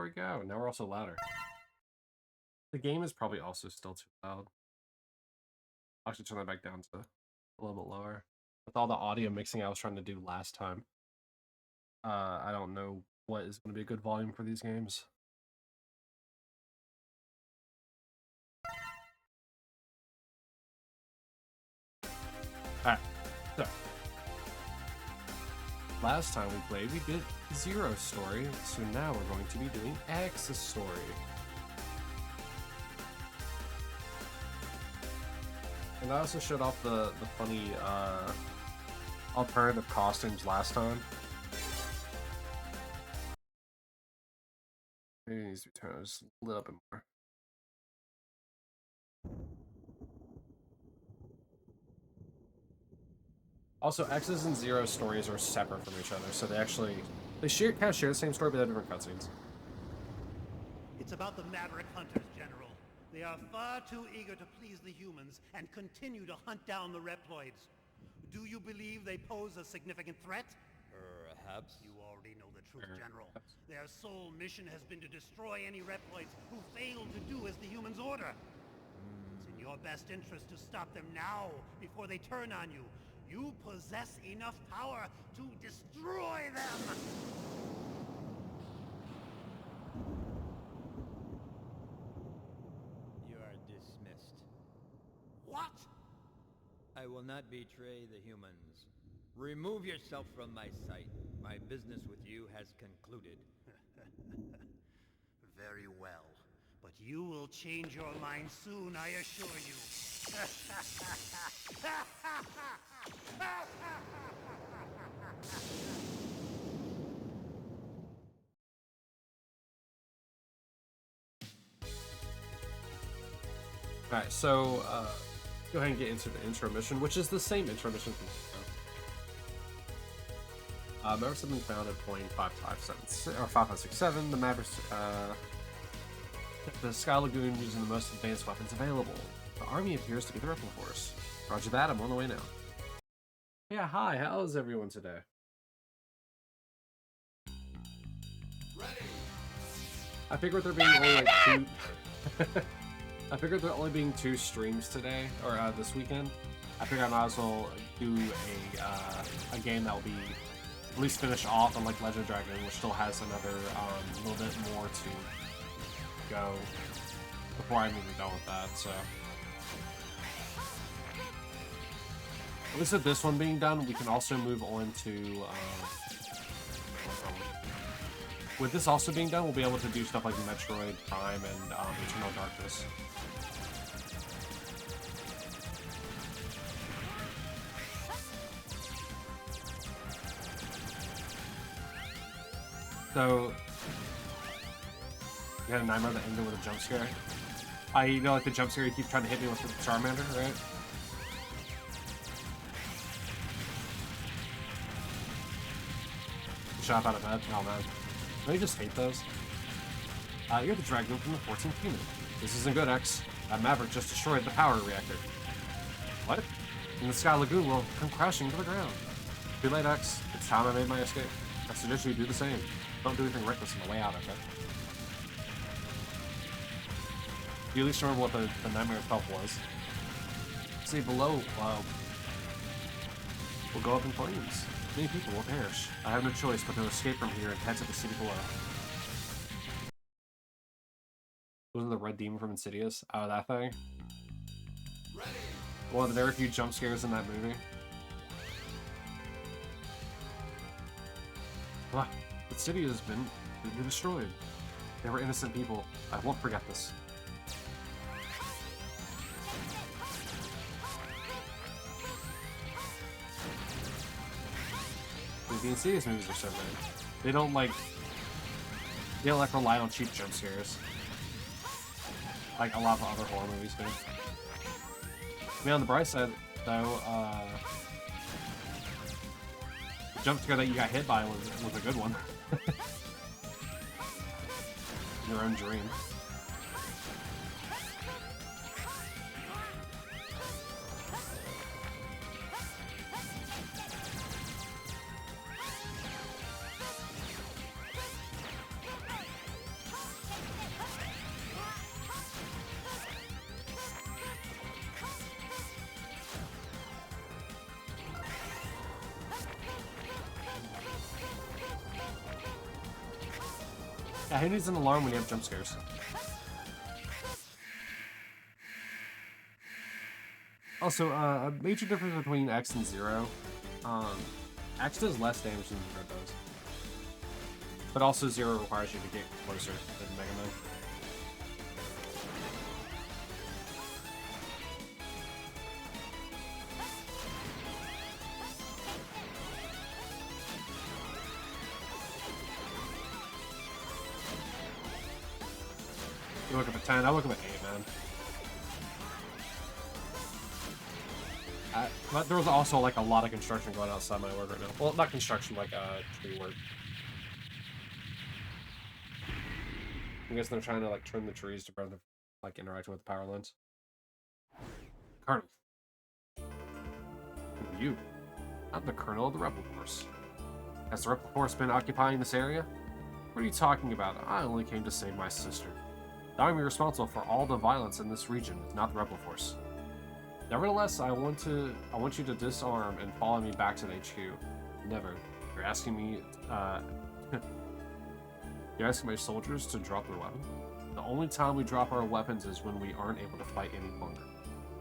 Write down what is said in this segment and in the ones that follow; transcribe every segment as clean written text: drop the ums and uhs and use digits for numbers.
we go. Now we're also louder. The game is probably also still too loud. I'll actually turn that back down to a little bit lower. With all the audio mixing I was trying to do last time, I don't know what is going to be a good volume for these games. Alright, so last time we played, we did Zero's story, so now we're going to be doing X's story. And I also showed off the funny alternative costumes last time. Maybe it needs to be turned just a little bit more. Also, X's and Zero's stories are separate from each other, so they kind of share the same story, but they have different cutscenes. It's about the Maverick Hunters, General. They are far too eager to please the humans and continue to hunt down the Reploids. Do you believe they pose a significant threat? Perhaps. You already know the truth, General. Their sole mission has been to destroy any Reploids who fail to do as the humans order. It's in your best interest to stop them now, before they turn on you. You possess enough power to destroy them! You are dismissed. What? I will not betray the humans. Remove yourself from my sight. My business with you has concluded. Very well. But you will change your mind soon, I assure you. Alright, so go ahead and get into the intro mission, which is the same intro mission from Mavericks have been found at point 5567. The Mavericks, the Sky Lagoon using the most advanced weapons available. The army appears to be the Ripple Force. Roger that, I'm on the way now. Yeah, hi, how is everyone today? Ready. I figured there being only like two... I figured there only being 2 streams today, or this weekend. I figured I might as well do a game that will be at least finish off on like Legend Dragon, which still has another little bit more to go before I'm even done with that. So at least with this one being done, we can also move on to. With this also being done, we'll be able to do stuff like Metroid Prime and Eternal Darkness. So, you had a nightmare that ended with a jump scare. You know, like the jump scare you keep trying to hit me with Charmander, right? Shot out of bed. Oh man. Don't you just hate those? You're the Dragoon from the 14th Kingdom. This isn't good, X. That Maverick just destroyed the power reactor. What? And the Sky Lagoon will come crashing to the ground. Too late, X. It's time I made my escape. I suggest you do the same. Don't do anything reckless on the way out, okay? Do you at least remember what the nightmare itself was? See, below, will go up in flames. Many people will perish. I have no choice but to escape from here and head to the city below. Wasn't the red demon from Insidious out of that thing? Ready. One of the very few jump scares in that movie. Ah, the city has been destroyed. They were innocent people. I won't forget this. The Insidious movies are so good. They don't rely on cheap jump scares. Like a lot of other horror movies do. I mean, on the bright side, though, the jump scare that you got hit by was a good one. Your own dream. Yeah, who needs an alarm when you have jump scares? Also, a major difference between X and Zero. X does less damage than Zero does. But also Zero requires you to get closer than Mega Man. You woke up at 10, I woke up at 8, man. But there was also like a lot of construction going outside my work right now. Well, not construction, like tree work. I guess they're trying to like trim the trees to prevent them like interacting with the power lines. Colonel. You. I'm the Colonel of the Rebel Force. Has the Rebel Force been occupying this area? What are you talking about? I only came to save my sister. The army responsible for all the violence in this region is not the Rebel Force. Nevertheless, I want you to disarm and follow me back to the HQ. Never. You're asking me, you're asking my soldiers to drop their weapon? The only time we drop our weapons is when we aren't able to fight any longer.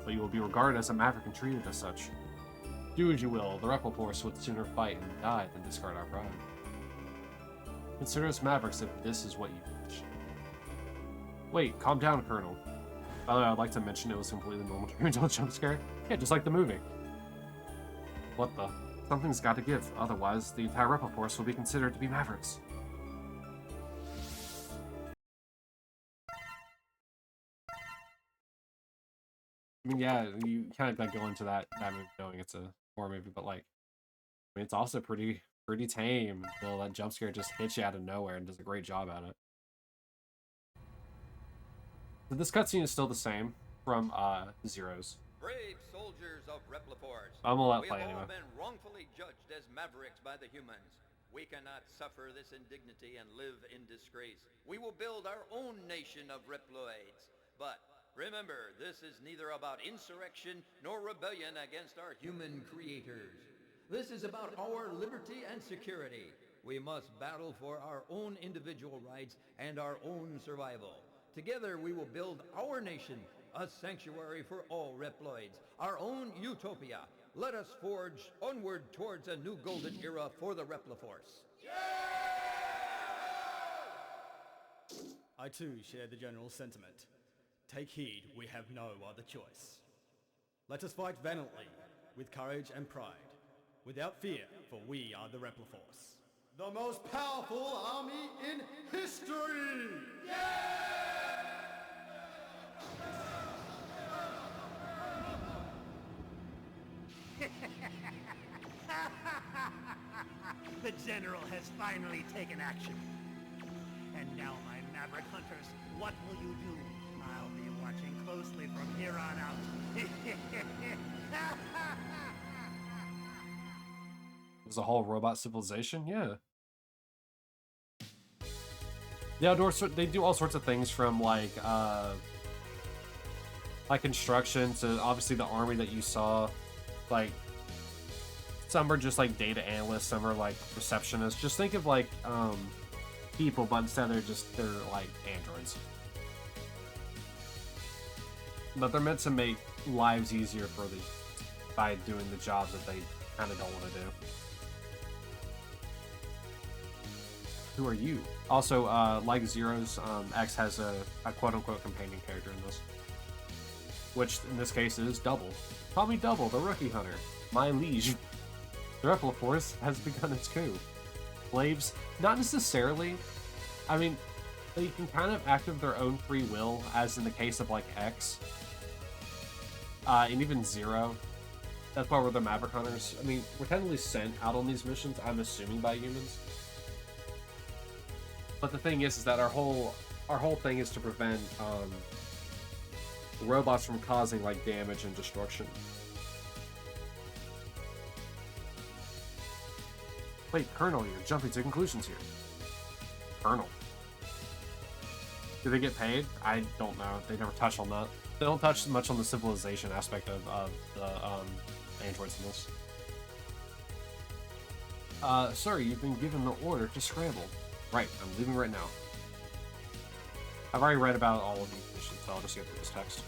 But you will be regarded as a maverick and treated as such. Do as you will, the Rebel Force would sooner fight and die than discard our pride. Consider us mavericks if this is what you wish. Wait, calm down, Colonel. By the way, I'd like to mention it was completely normal to until a jump scare. Yeah, just like the movie. What the? Something's got to give, otherwise the entire Rebel Force will be considered to be mavericks. I mean, yeah, you kind of like go into that movie knowing it's a horror movie, but like, I mean, it's also pretty tame until that jump scare just hits you out of nowhere and does a great job at it. So this cutscene is still the same from Zero's. Brave soldiers of Repliforce, I'm gonna let it play we have anyway. all been wrongfully judged as mavericks by the humans. We cannot suffer this indignity and live in disgrace. We will build our own nation of Reploids. But remember, this is neither about insurrection nor rebellion against our human creators. This is about our liberty and security. We must battle for our own individual rights and our own survival. Together we will build our nation, a sanctuary for all Reploids, our own utopia. Let us forge onward towards a new golden era for the Repliforce. I too share the general sentiment. Take heed, we have no other choice. Let us fight valiantly, with courage and pride, without fear, for we are the Repliforce. The most powerful army in history! The General has finally taken action. And now, my Maverick Hunters, what will you do? I'll be watching closely from here on out. There's a whole robot civilization? Yeah. The outdoors, they do all sorts of things from like construction to obviously the army that you saw. Like, some are just like data analysts, some are like receptionists. Just think of like people, but instead they're like androids. But they're meant to make lives easier for by doing the jobs that they kind of don't want to do. Who are you? Also, like Zero's, X has a quote-unquote companion character in this. Which, in this case, is Double. Call me Double, the Rookie Hunter. My liege. The Repliforce has begun its coup. Slaves? Not necessarily. I mean, they can kind of act of their own free will, as in the case of, like, X. And even Zero. That's why we're the Maverick Hunters. I mean, we're technically sent out on these missions, I'm assuming, by humans. But the thing is that our whole thing is to prevent robots from causing like damage and destruction. Wait, Colonel, you're jumping to conclusions here. Colonel. Do they get paid? I don't know. They never touch on that. They don't touch much on the civilization aspect of the androids in this. Sir, you've been given the order to scramble. Right, I'm leaving right now. I've already read about all of these missions, so I'll just get through this text.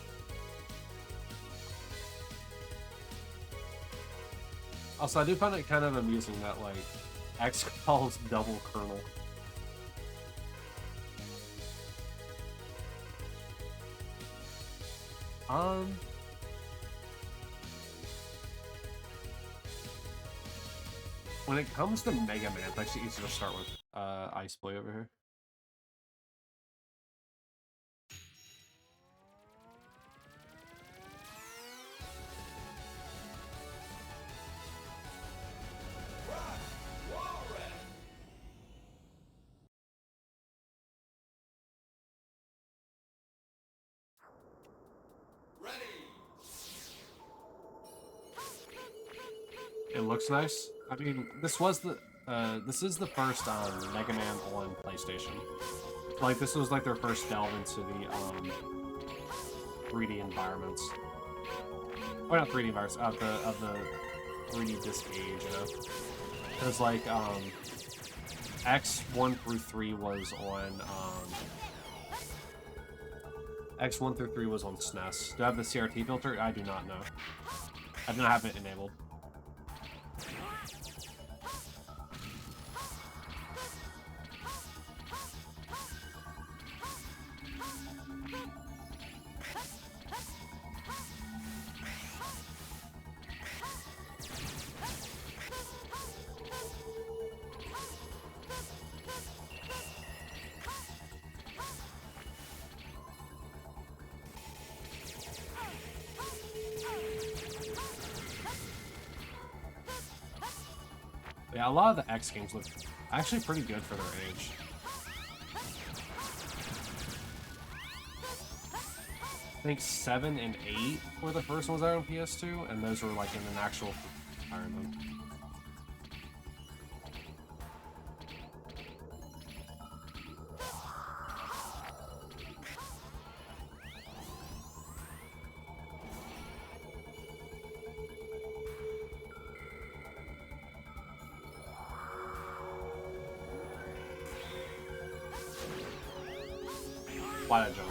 Also, I do find it kind of amusing that, like, X calls double Colonel. When it comes to Mega Man, it's actually easier to start with Ice Boy over here. It looks nice. I mean, this is the first Mega Man on PlayStation. Like, this was like their first delve into the 3D environments. Or not 3D environments, of the 3D disc age, you know? Because like X1 through 3 was on X1 through 3 was on SNES. Do I have the CRT filter? I do not know. I do not have it enabled. Yeah, a lot of the X games look actually pretty good for their age. I think 7 and 8 were the first ones out on PS2, and those were like in an actual environment. Why that jump?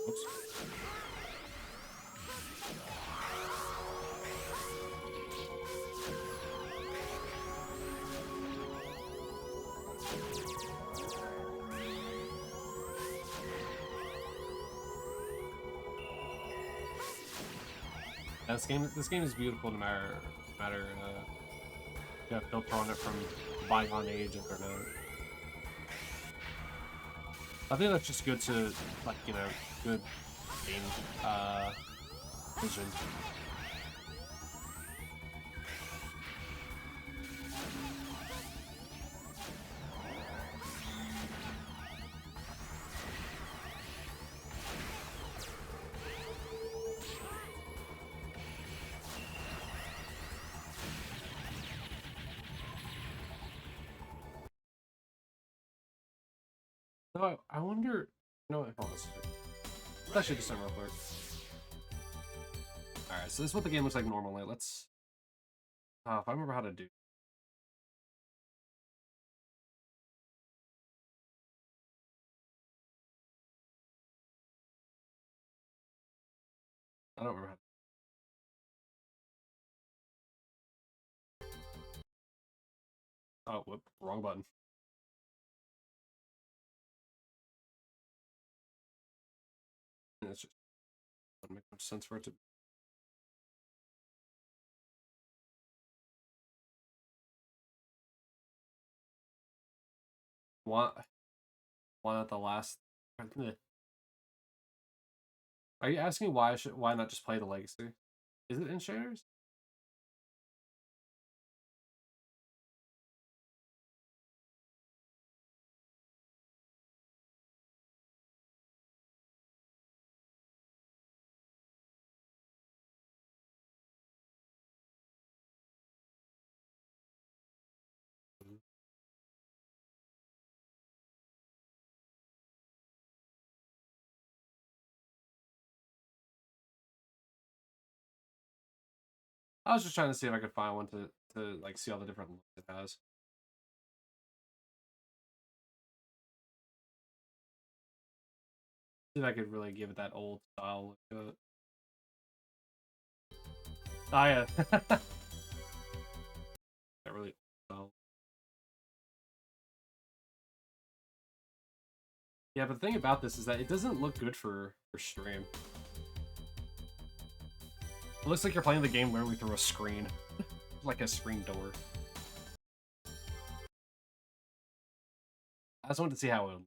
Oops. This game is beautiful no matter you have filter on it from bygone age or no. I think that's just good to, like, you know, good game vision. No, I wonder. No, hold on a second. That should just done real quick. All right, so this is what the game looks like normally. Let's. If I remember how to do. I don't remember how. Oh, whoop! Wrong button. It's just doesn't make much sense for it to. Why? Why not the last? Are you asking why not just play the Legacy? Is it in shaders? I was just trying to see if I could find one to like see all the different looks it has. See if I could really give it that old style look to it. Oh yeah. That really old style. Yeah, but the thing about this is that it doesn't look good for stream. It looks like you're playing the game literally through a screen. Like a screen door. I just wanted to see how it would.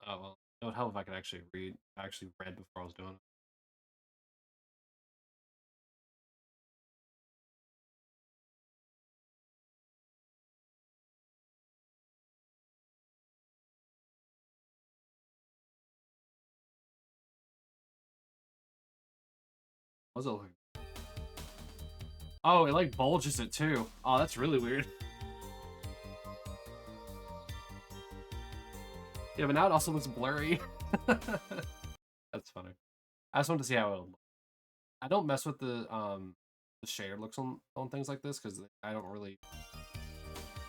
Oh well. It would help if I could actually read. I actually read before I was doing it. What was it like? Oh, it like bulges it too. Oh, that's really weird. Yeah, but now it also looks blurry. That's funny. I just wanted to see how it would look. I don't mess with the shader looks on things like this because I don't really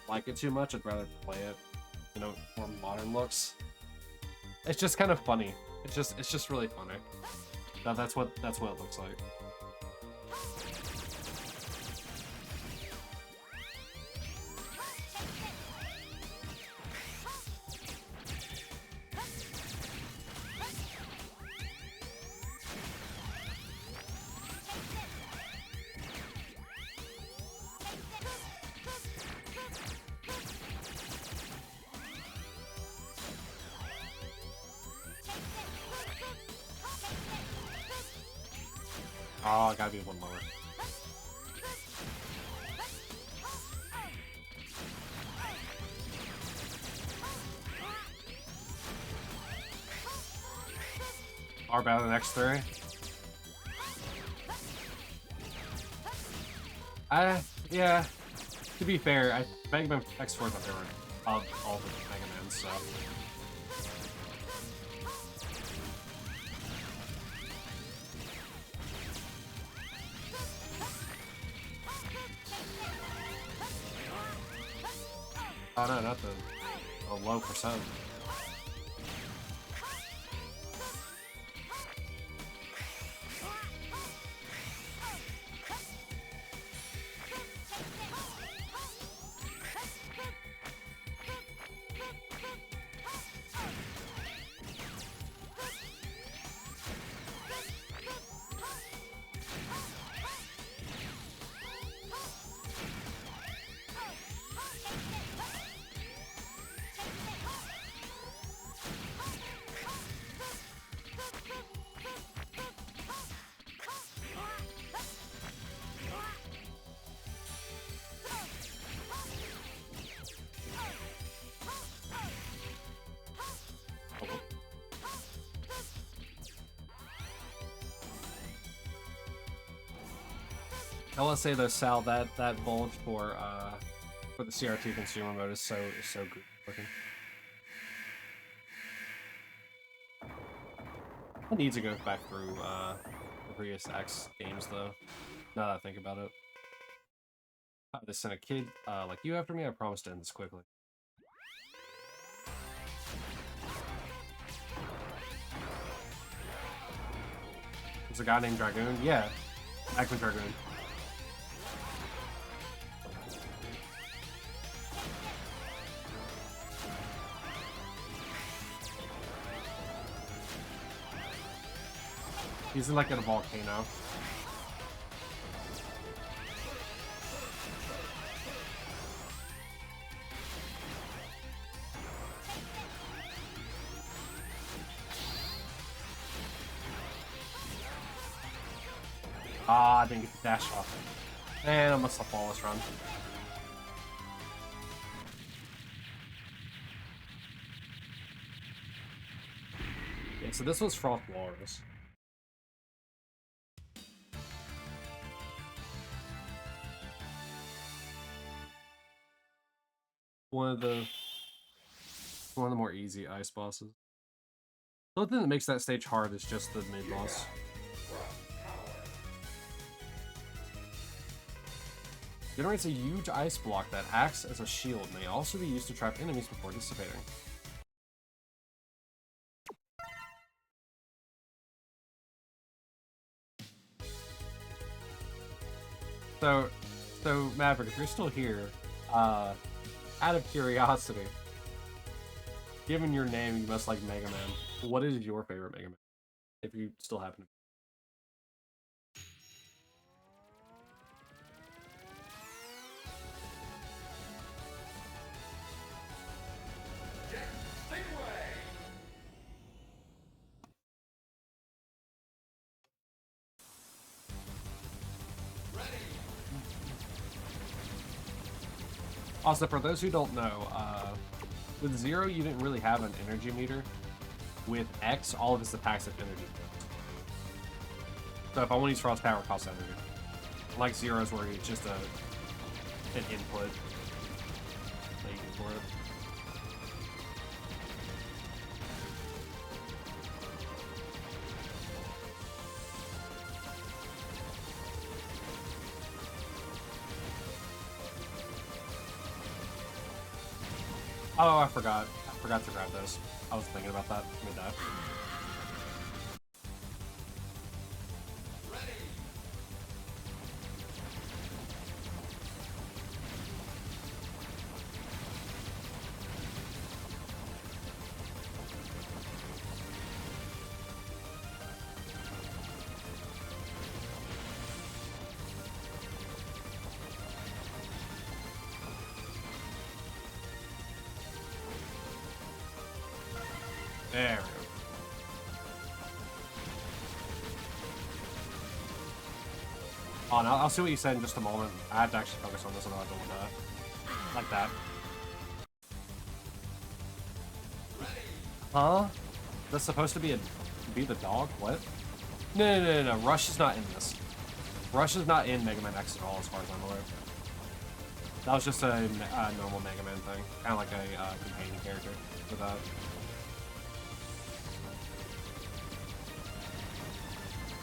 like it too much. I'd rather play it, you know, more modern looks. It's just kind of funny. It's just really funny. That's what it looks like. Oh, I gotta be one lower. R better than X3. Yeah. To be fair, Mega Man X4 is my favorite of all the Mega Man, so. Oh no, not the low percent. I want to say though, Sal, that bulge for the CRT consumer mode is so good looking. I need to go back through the previous X games though. Now that I think about it, to send a kid like you after me. I promise to end this quickly. There's a guy named Dragoon. Yeah, Acme Dragoon. He's in like in a volcano. Ah, I didn't get the dash off. And I must have flawless run. Yeah, so this was Frost Wars. one of the more easy ice bosses. The only thing that makes that stage hard is just the mid boss. Generates a huge ice block that acts as a shield, may also be used to trap enemies before dissipating. So Maverick, if you're still here, out of curiosity, given your name, you must like Mega Man. What is your favorite Mega Man? If you still happen to. Also, for those who don't know, with Zero, you didn't really have an energy meter. With X, all of his attacks have energy. So if I want to use Frost Power, it costs energy. Like Zero's, where it's just an input that you can for it. Oh, I forgot. I forgot to grab those. I was thinking about that. Let me die. There we go. Oh, no, I'll see what you said in just a moment. I have to actually focus on this, otherwise I don't want to... Like that. Huh? That's supposed to be the dog? What? No. Rush is not in this. Rush is not in Mega Man X at all, as far as I'm aware. That was just a normal Mega Man thing. Kind of like a companion character for that.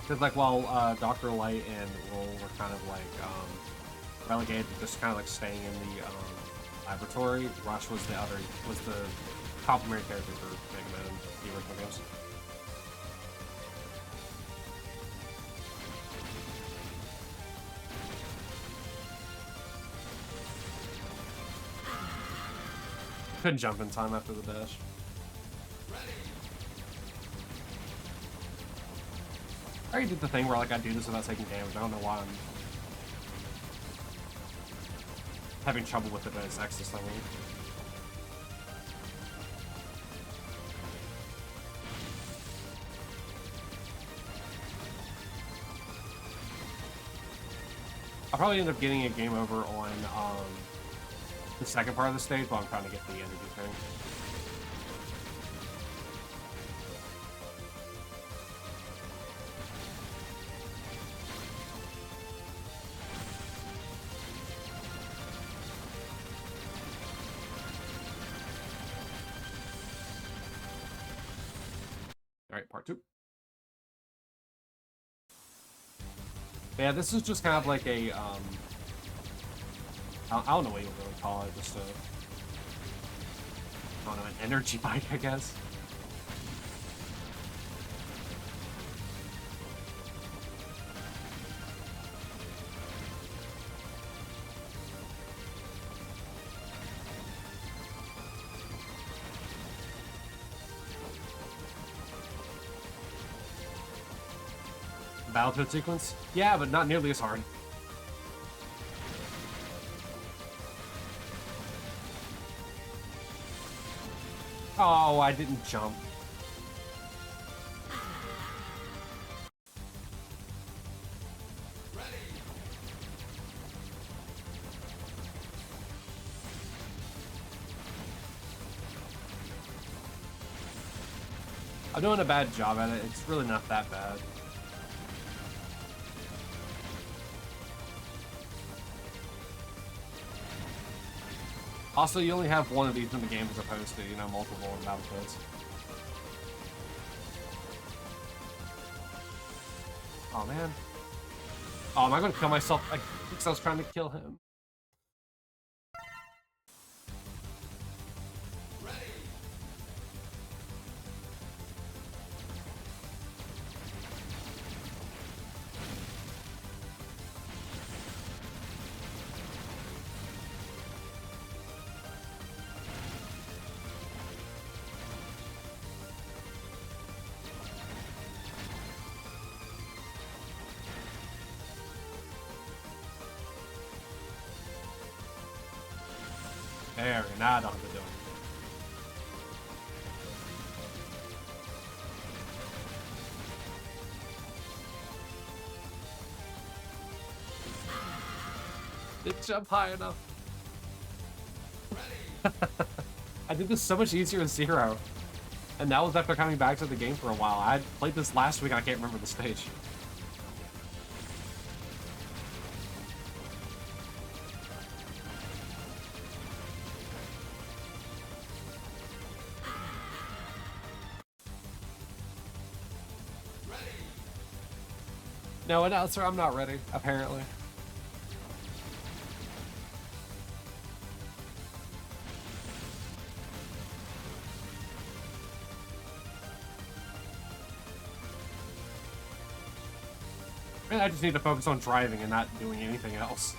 Because, like, while Dr. Light and Roll were kind of, like, relegated to just kind of, like, staying in the laboratory, Rush was the complementary character for Mega Man and the original games. Couldn't jump in time after the dash. I already did the thing where, like, I do this without taking damage. I don't know why I'm having trouble with it as X this level. I'll probably end up getting a game over on the second part of the stage, but I'm trying to get the energy thing. Alright, part 2. Yeah, this is just kind of like a, I don't know what you would really call it, just a, I don't know, an energy bike, I guess. Battlefield sequence? Yeah, but not nearly as hard. Oh, I didn't jump. I'm doing a bad job at it. It's really not that bad. Also, you only have one of these in the game as opposed to, you know, multiple in Battlefields. Oh, man. Oh, am I going to kill myself because I was trying to kill him? There, now I don't have to do anything. Didn't jump high enough. I did this so much easier in Zero. And that was after coming back to the game for a while. I played this last week and I can't remember the stage. No, announcer, I'm not ready, apparently. I just need to focus on driving and not doing anything else.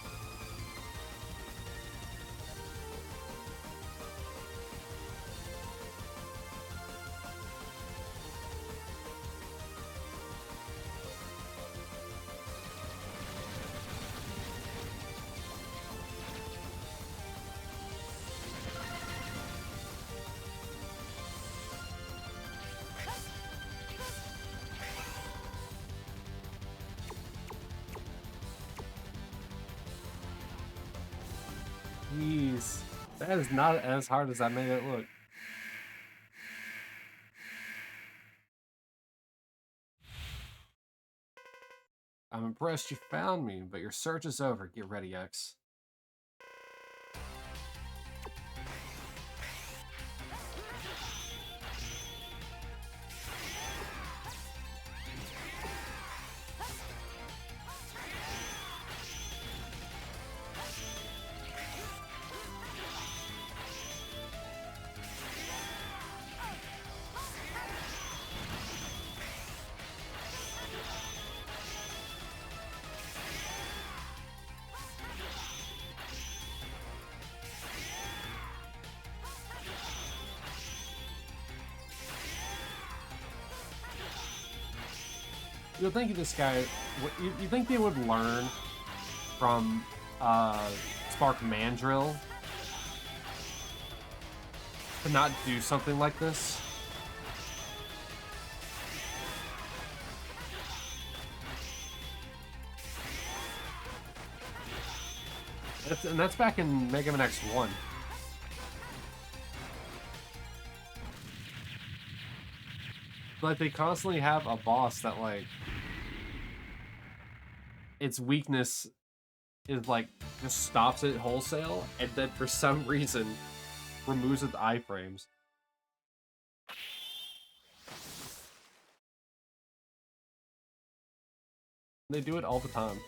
Jeez, that is not as hard as I made it look. I'm impressed you found me, but your search is over. Get ready, X. You'll think this guy, you think they would learn from Spark Mandrill to not do something like this? And that's back in Mega Man X1. Like, they constantly have a boss that, like, its weakness is, like, just stops it wholesale, and then for some reason removes its iframes. They do it all the time.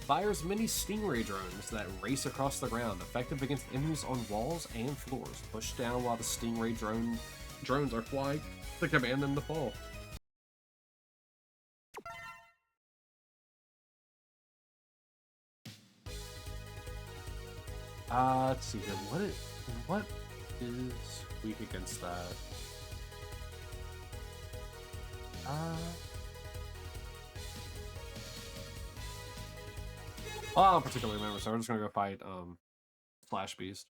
Fires many Stingray drones that race across the ground, effective against enemies on walls and floors. Push down while the Stingray drones are flying to command them to fall. Let's see here. What is weak against that? Well, I don't particularly remember, so we're just gonna go fight Flash Beast.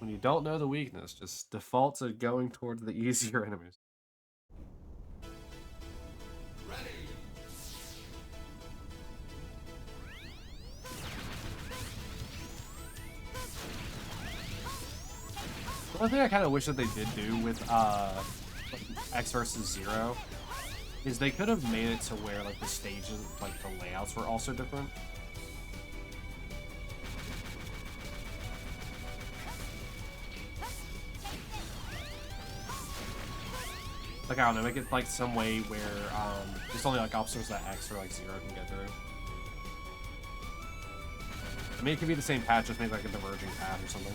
When you don't know the weakness, just default to going towards the easier enemies. One thing I kind of wish that they did do with X versus Zero is they could have made it to where like the stages, like the layouts were also different. Like, I don't know, make it like some way where there's only like obstacles that X or like Zero can get through. I mean, it could be the same path, just make like a diverging path or something.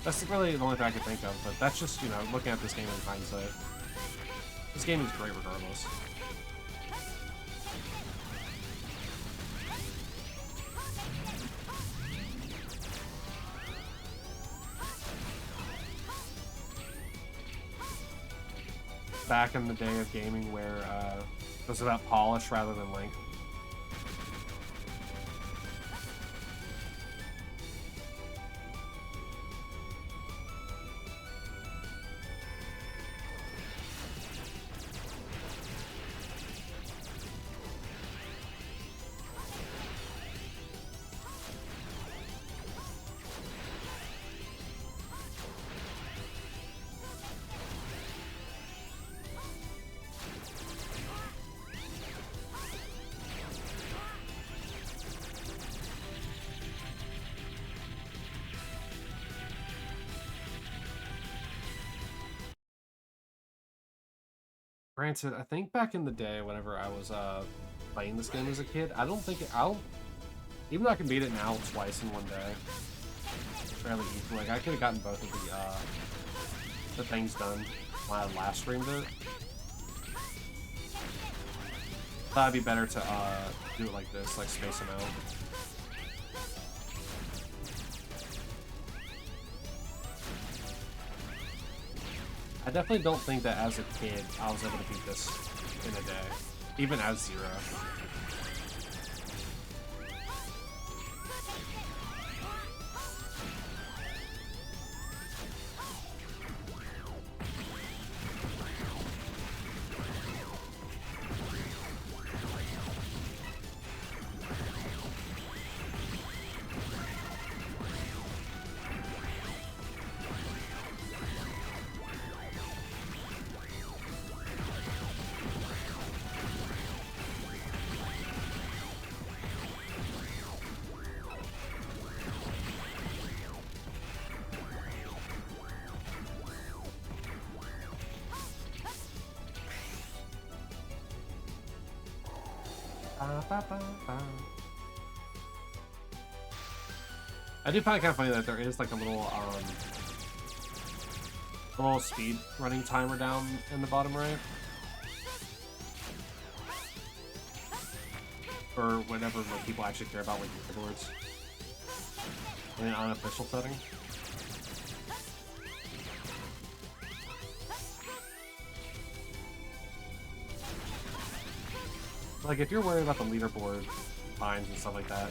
That's really the only thing I could think of, but that's just, you know, looking at this game in hindsight. This game is great regardless. Back in the day of gaming where it was about polish rather than length. Granted, I think back in the day, whenever I was playing this game as a kid, I don't think even though I can beat it now twice in one day, fairly easily. Like I could have gotten both of the things done when I last streamed it. Thought it'd be better to do it like this, like space them out. I definitely don't think that as a kid I was able to beat this in a day, even as Zero. I do find it kind of funny that there is like a little speed running timer down in the bottom right, or whatever like people actually care about, like keyboards in an unofficial setting. Like, if you're worried about the leaderboard times and stuff like that,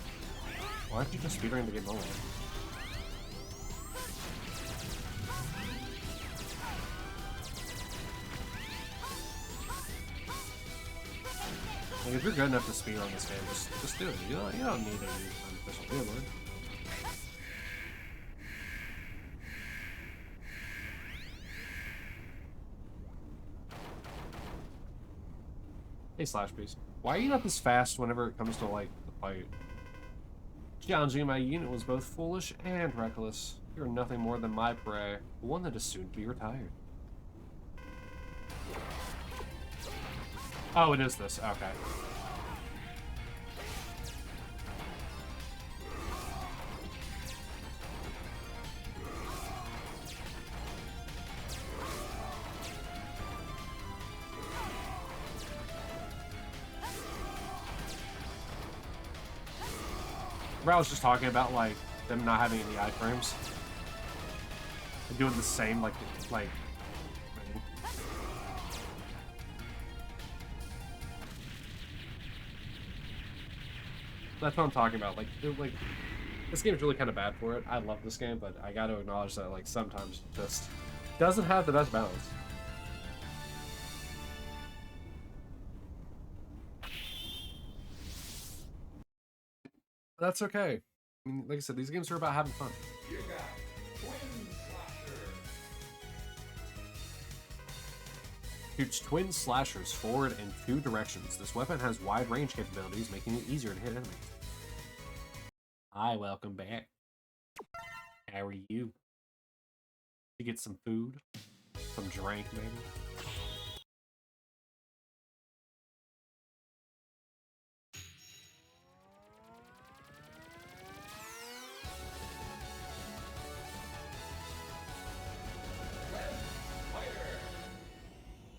why aren't you just speedrunning the game normal? Like, if you're good enough to speedrun this game, just do it. You don't need a unofficial leaderboard. Hey, Slash Beast. Why are you not this fast whenever it comes to, like, the fight? Challenging my unit was both foolish and reckless. You're nothing more than my prey, one that is soon to be retired. Oh, it is this. Okay. I was just talking about like them not having any iframes and doing the same like that's what I'm talking about. Like this game is really kind of bad for it. I love this game, but I got to acknowledge that like sometimes just doesn't have the best balance. That's okay. I mean, like I said, these games are about having fun. You got Twin Slasher. Shoots twin slashers forward in 2 directions. This weapon has wide range capabilities, making it easier to hit enemies. Hi, welcome back. How are you? You get some food? Some drink, maybe?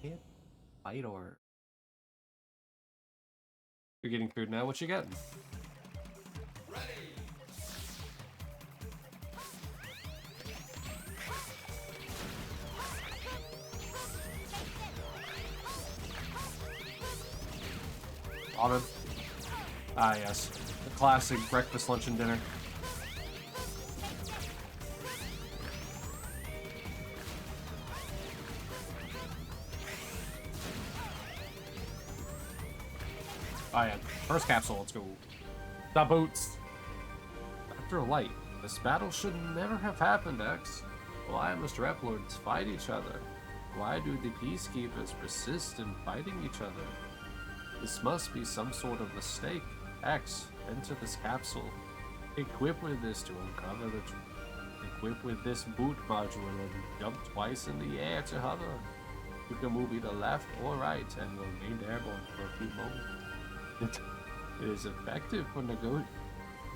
Hit, fight, or... You're getting food now? What you getting? Ready. Ramen. Ah, yes. The classic breakfast, lunch, and dinner. Oh yeah, first capsule, let's go. The boots. After a light, this battle should never have happened, X. Why must rep lords fight each other? Why do the peacekeepers persist in fighting each other? This must be some sort of mistake. X, enter this capsule. Equip with this to uncover the truth. Equip with this boot module and jump twice in the air to hover. You can move either left or right and will remain airborne for a few moments. It is effective for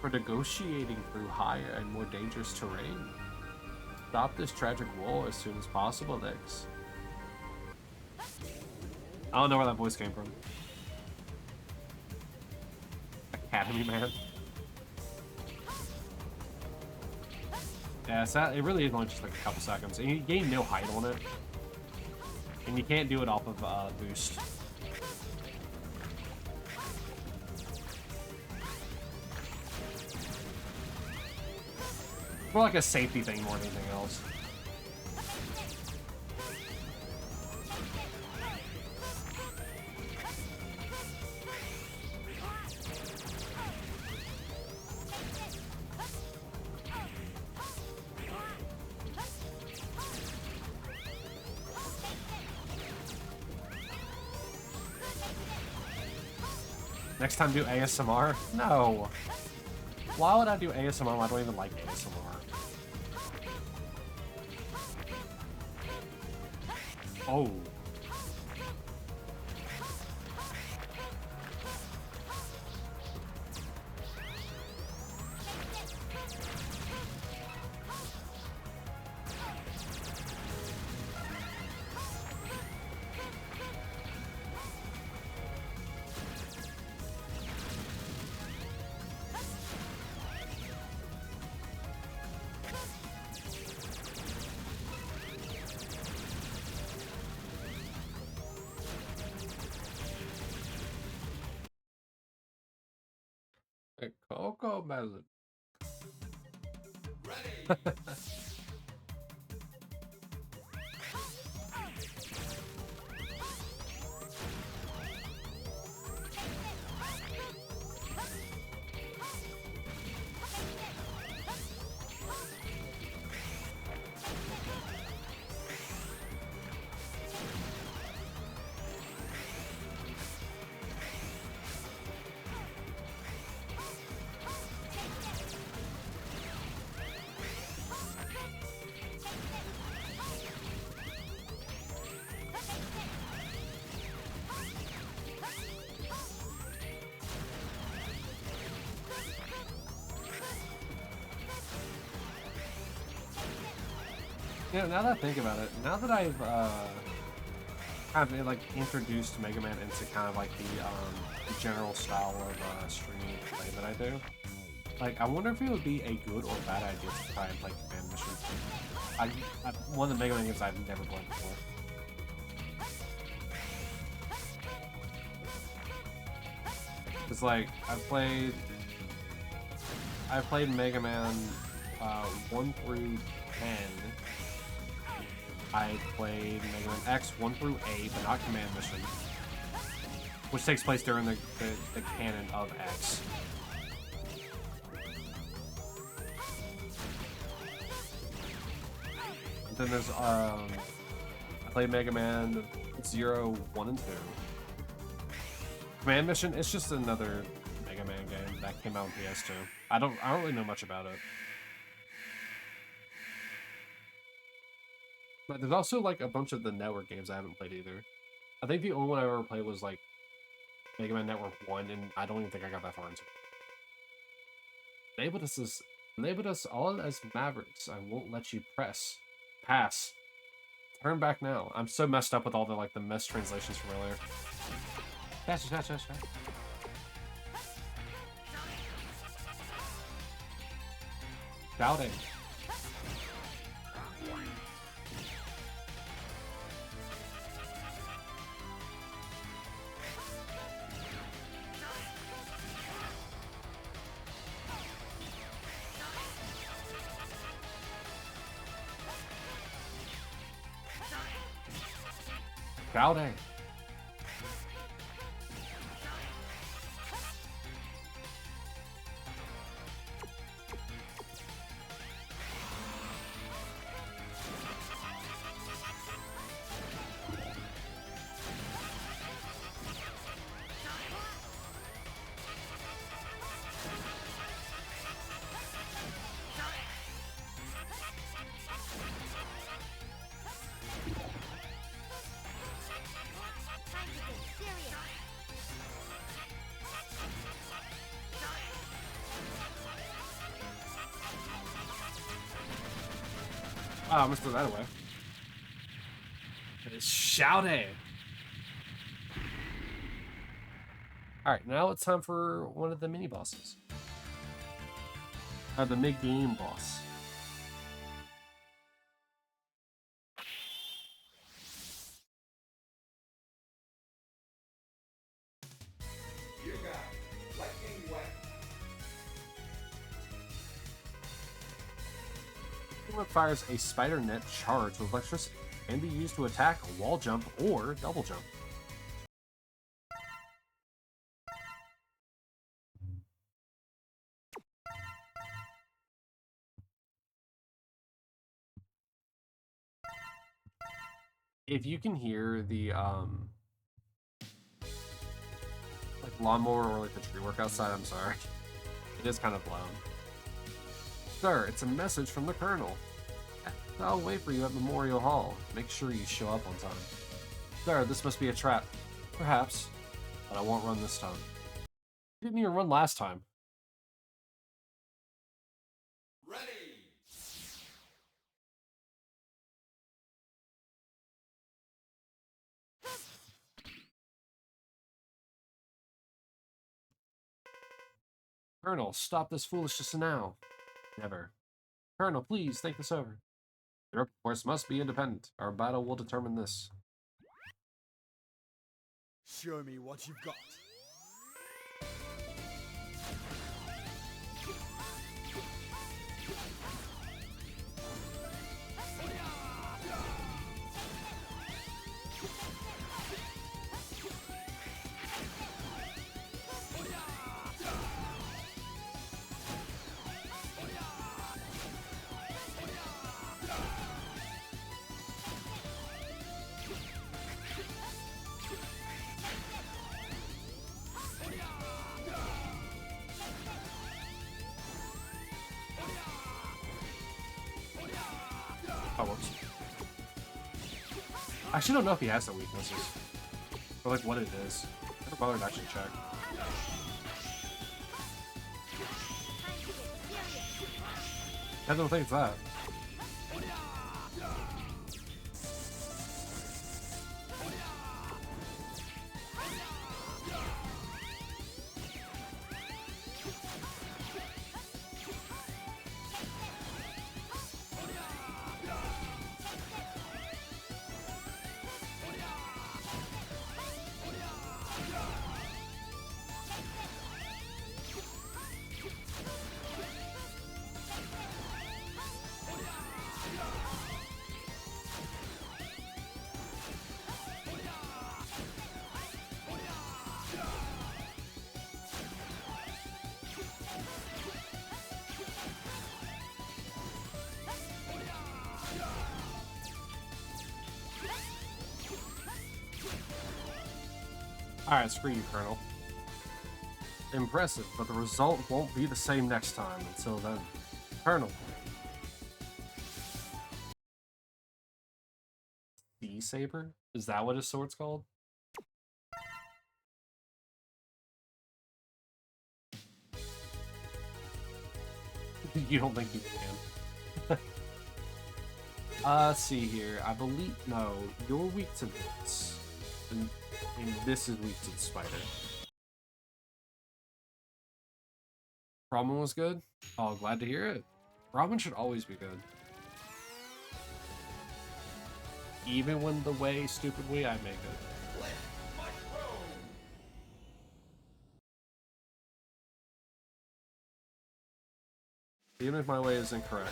negotiating through higher and more dangerous terrain. Stop this tragic war as soon as possible, X. I don't know where that voice came from. Academy Man. Yeah, so it really is only just like a couple seconds. And you gain no height on it. And you can't do it off of boost. More like a safety thing more than anything else. Next time do ASMR? No. Why would I do ASMR when I don't even like ASMR? Oh. A cocoa melon. Ready. Yeah, now that I think about it, now that I've kind of like introduced Mega Man into kind of like the general style of streaming play that I do, like I wonder if it would be a good or bad idea to try and play Command Mission. One of the Mega Man games I've never played before. It's like I played Mega Man 1 through 10. I played Mega Man X 1 through 8, but not Command Mission, which takes place during the canon of X. And then there's I played Mega Man 0, 1, and 2. Command Mission, it's just another Mega Man game that came out on PS2. I don't really know much about it. But there's also like a bunch of the network games I haven't played either. I think the only one I ever played was like Mega Man Network 1, and I don't even think I got that far into it. Labeled us all as Mavericks. I won't let you pass. Turn back now. I'm so messed up with all the like the mistranslations from earlier. Fast. Shouting. Shouting. Oh, I must throw that away. It's shouting. Alright, now it's time for one of the mini bosses. The mid-game boss. You got lightning wet. It fires a spider net charged with electricity and be used to attack, wall jump, or double jump. If you can hear the like lawnmower or like the tree work outside, I'm sorry. It is kind of loud. Sir, it's a message from the Colonel. I'll wait for you at Memorial Hall. Make sure you show up on time. Sir, this must be a trap. Perhaps, but I won't run this time. You didn't even run last time. Ready. Colonel, stop this foolishness now. Never. Colonel, please think this over. Your course must be independent. Our battle will determine this. Show me what you've got. Oh, whoops. I actually don't know if he has the weaknesses. Or like what it is. Never bothered to actually check. I don't think it's that. Alright, screw you, Colonel. Impressive, but the result won't be the same next time. Until then, Colonel. Sea Saber? Is that what his sword's called? You don't think you can? Let's see here. I believe... No, you're weak to this. And this is weak to the spider. Ramen was good? Oh, glad to hear it. Ramen should always be good. Even when the stupid way I make it. Even if my way is incorrect.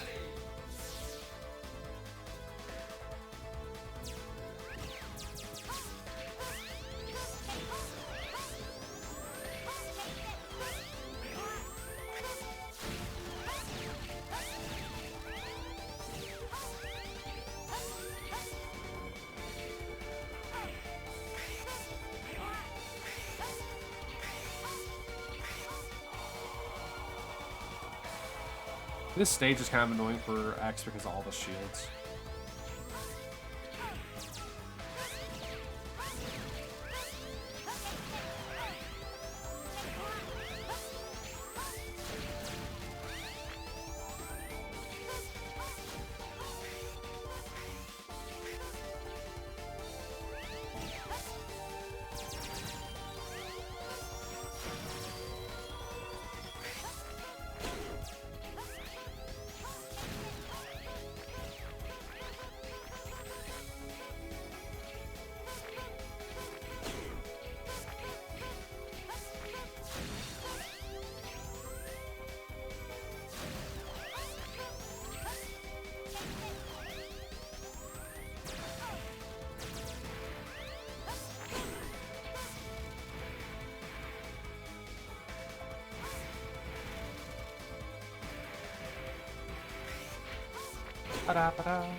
This stage is kind of annoying for X because of all the shields. Ba-da-ba-da.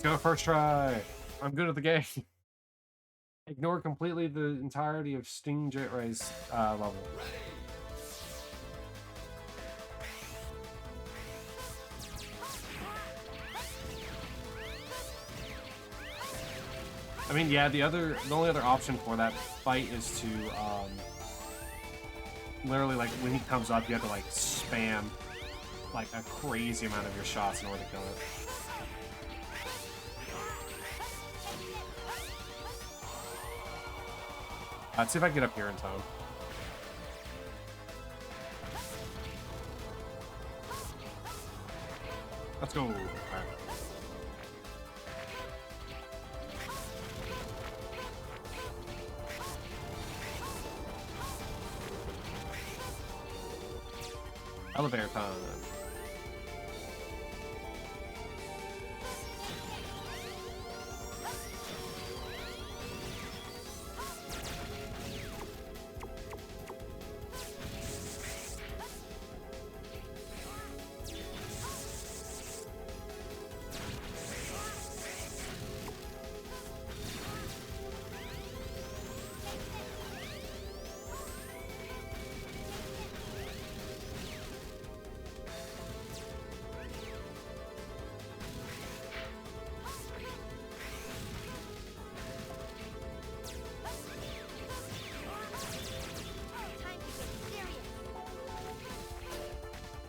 Go first try. I'm good at the game. Ignore completely the entirety of Sting Jet Ray's level. I mean, yeah, the only other option for that fight is to literally, like, when he comes up, you have to like spam like a crazy amount of your shots in order to kill it. Let's see if I can get up here in time. Let's go. All right. Elevator time.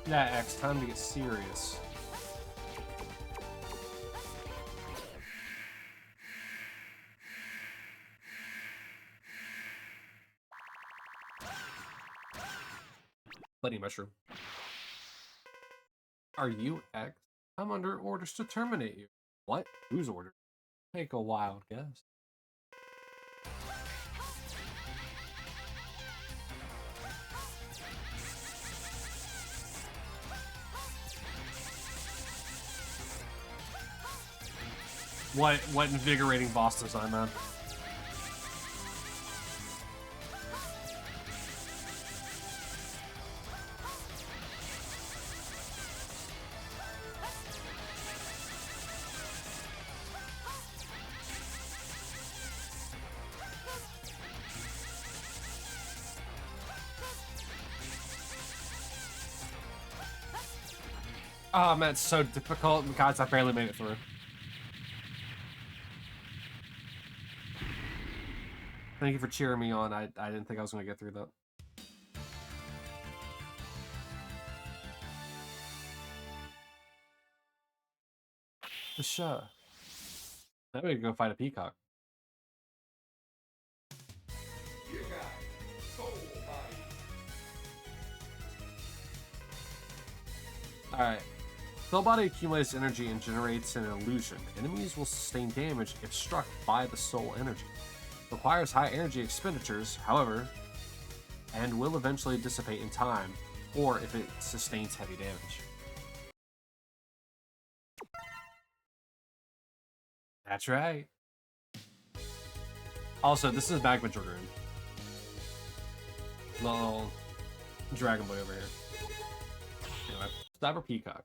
Yeah, X, time to get serious. Bloody mushroom. Are you X? I'm under orders to terminate you. What? Whose order? Take a wild guess. What invigorating boss design, man. Oh man, it's so difficult. Guys, I barely made it through. Thank you for cheering me on. I didn't think I was going to get through that. For sure. Now we can go fight a peacock. You got soul body. Alright. Soul body accumulates energy and generates an illusion. Enemies will sustain damage if struck by the soul energy. Requires high energy expenditures, however, and will eventually dissipate in time, or if it sustains heavy damage. That's right. Also, this is Magma Dragoon. Little Dragon Boy over here. Anyway, Cyber Peacock.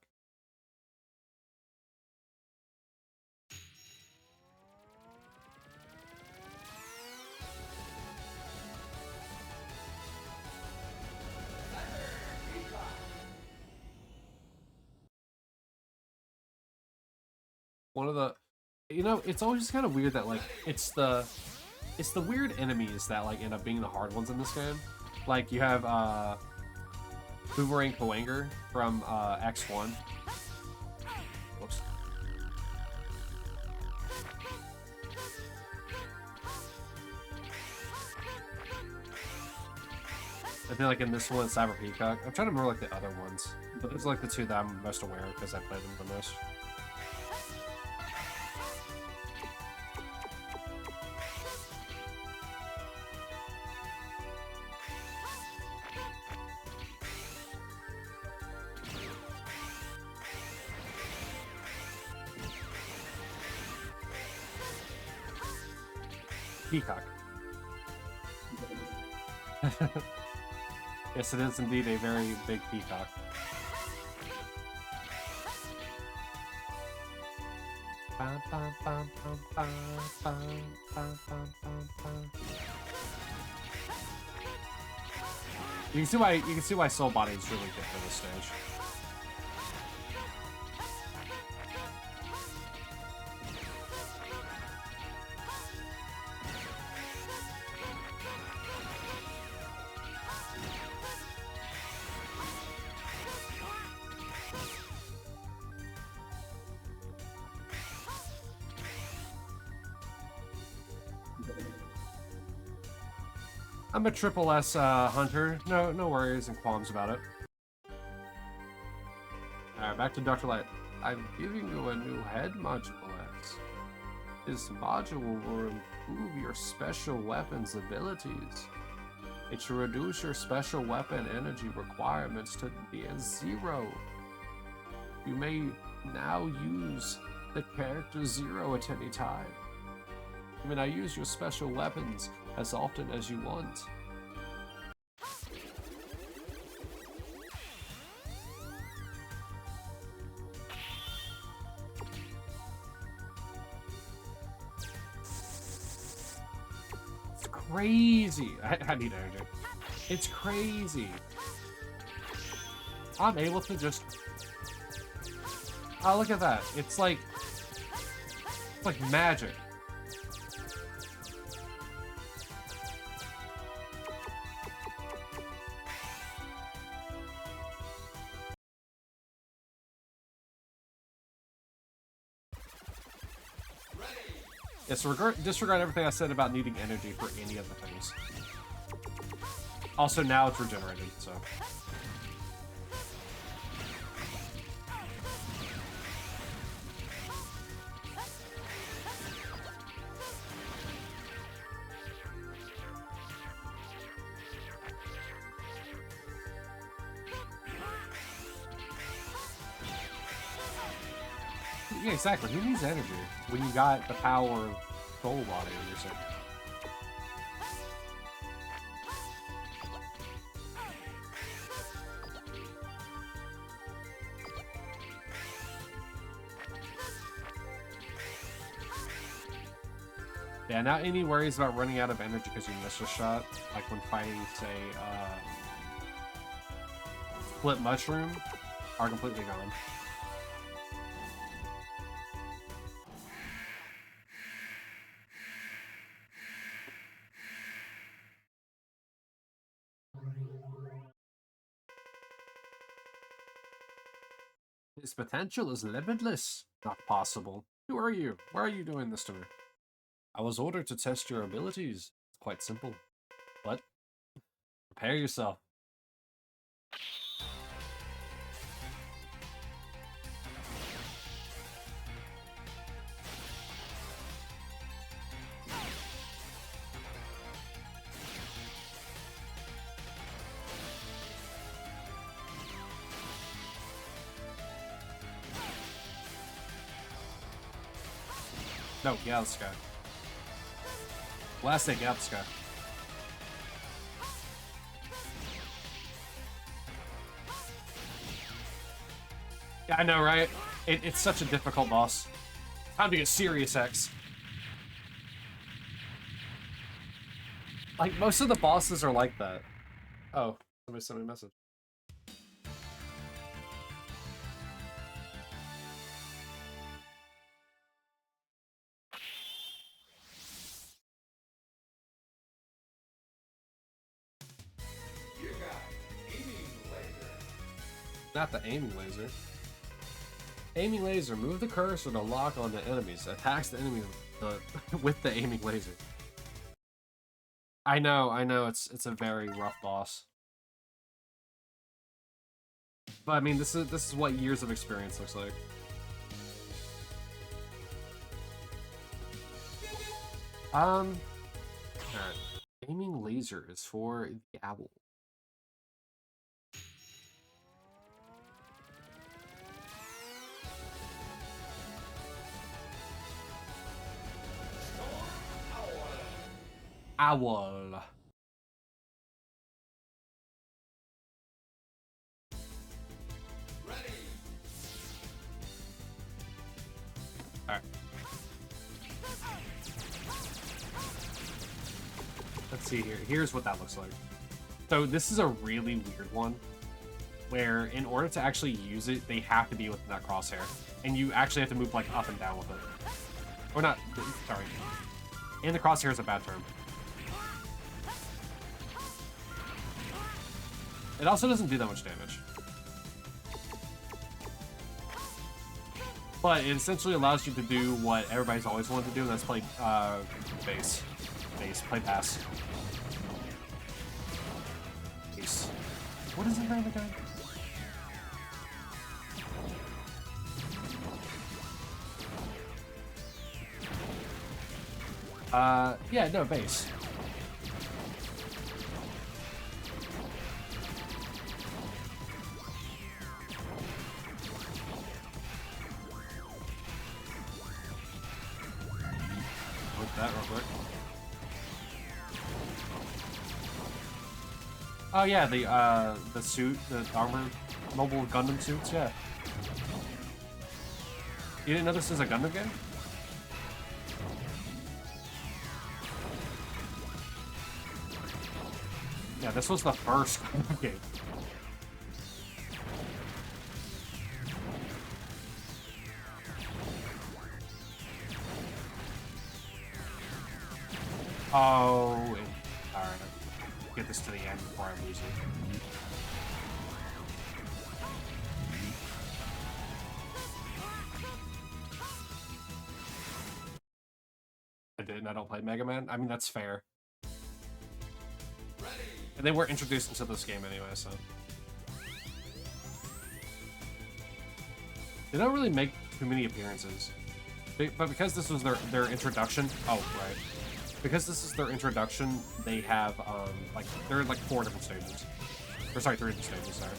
One of the, you know, it's always kind of weird that like it's the weird enemies that like end up being the hard ones in this game. Like you have Boomerang Powanger from X1. Whoops. I feel like in this one, Cyber Peacock. I'm trying to remember like the other ones, but those are like the two that I'm most aware of because I played them the most. Peacock. Yes, it is indeed a very big peacock. You can see why Soul Body is really good for this stage. I'm a triple S hunter. No worries and qualms about it. Alright, back to Dr. Light. I'm giving you a new head module X. This module will improve your special weapons abilities. It should reduce your special weapon energy requirements to near 0. You may now use the character 0 at any time. You may now use your special weapons as often as you want. It's crazy. I need energy. It's crazy. I'm able to just... Oh, look at that. It's like magic. Yeah, so disregard everything I said about needing energy for any of the things. Also, now it's regenerated, so... Yeah, exactly. Who needs energy when you got the power of soul body on your side? Yeah, not any worries about running out of energy because you missed a shot, like when fighting, say, split mushroom, are completely gone. His potential is limitless. Not possible. Who are you? Why are you doing this to me? I was ordered to test your abilities. It's quite simple. What? Prepare yourself. No, get out of the sky. Last thing, get out of the sky. Yeah, I know, right? It's such a difficult boss. Time to get serious, X. Like, most of the bosses are like that. Oh, somebody sent me a message. You got aiming laser. Not the aiming laser. Aiming laser. Move the cursor to lock on the enemies. Attacks the enemy with the aiming laser. I know. It's a very rough boss. But I mean, this is what years of experience looks like. Alright. Aiming laser is for the owl. Owl. Ready. Alright. Let's see here. Here's what that looks like. So this is a really weird one, where in order to actually use it, they have to be within that crosshair. And you actually have to move like up and down with it. Or not, sorry. In the crosshair is a bad term. It also doesn't do that much damage. But it essentially allows you to do what everybody's always wanted to do, and that's play bass. Play bass. Bass. What is the name again? Yeah, no, bass. That real quick. Oh yeah, the suit, the armor, mobile Gundam suits, yeah. You didn't know this is a Gundam game? Yeah, this was the first Gundam game. Oh, alright. Get this to the end before I lose it. I didn't. I don't play Mega Man. I mean, that's fair. And they were introduced into this game anyway, so. They don't really make too many appearances. But because this was their introduction... Oh, right. Because this is their introduction, they have, like, there are, like, 4 different stages. Or, sorry, 3 different stages, sorry.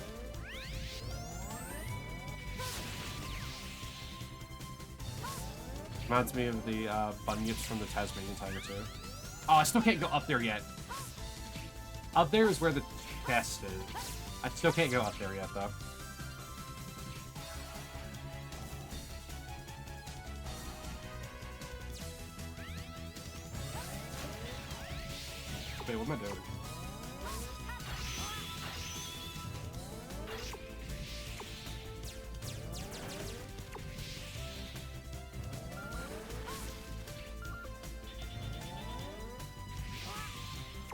Reminds me of the bunyips from the Tasmanian tiger too. Oh, I still can't go up there yet. Up there is where the chest is. I still can't go up there yet, though. Wait, what am I doing?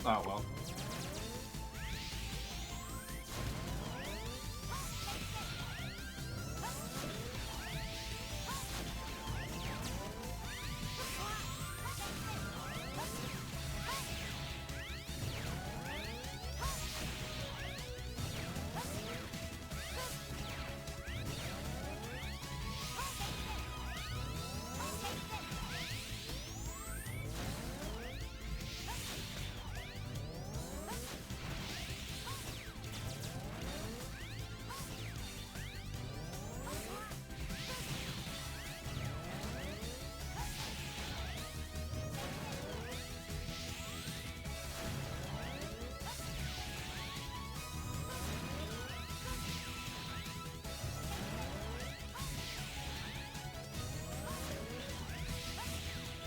Oh, well.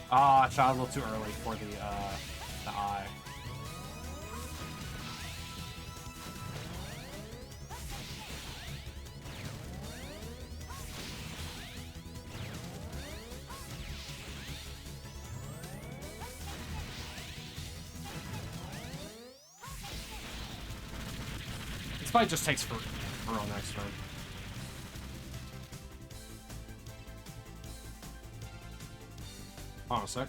Ah, I shot a little too early for the eye. This fight just takes forever on next turn. Hold on a sec.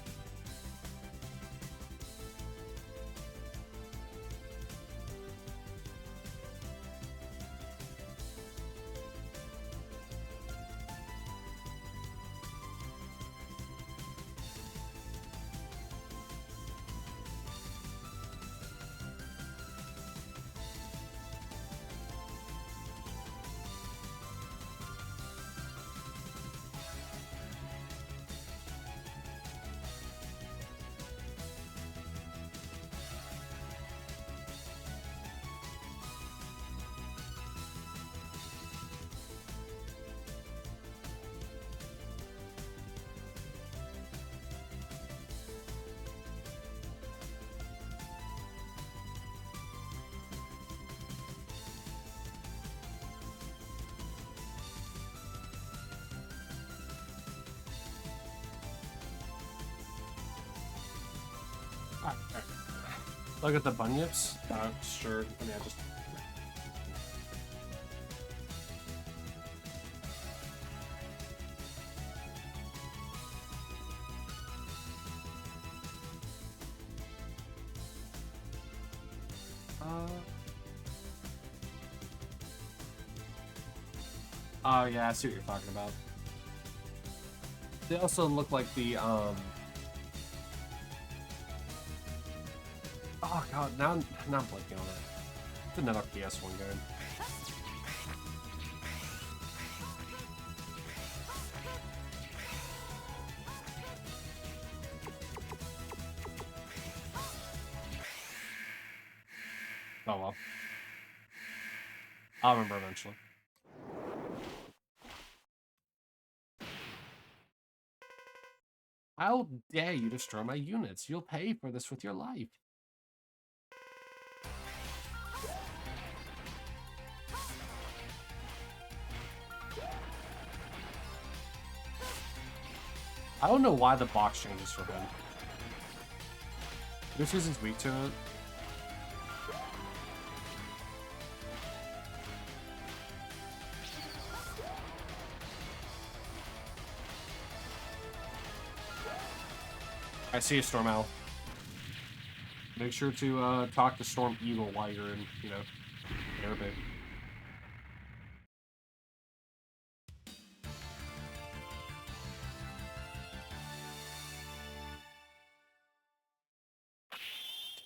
Look at the bunyips. Sure. I mean, I just. Oh yeah, I see what you're talking about. They also look like the Oh god, now I'm blanking on it. It's another PS1 game. Oh well. I'll remember eventually. How dare you destroy my units? You'll pay for this with your life. I don't know why the box changes for him. This isn't weak to it. I see a Storm Owl. Make sure to talk to Storm Eagle while you're in, you know, airbase.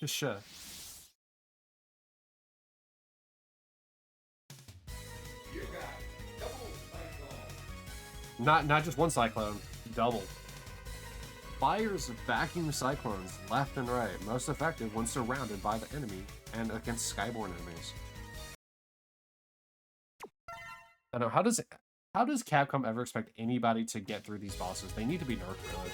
Sure. You got double cyclone. Not just one cyclone, double. Fires vacuum cyclones left and right, most effective when surrounded by the enemy and against skyborne enemies. I don't know, how does Capcom ever expect anybody to get through these bosses? They need to be nerfed, really.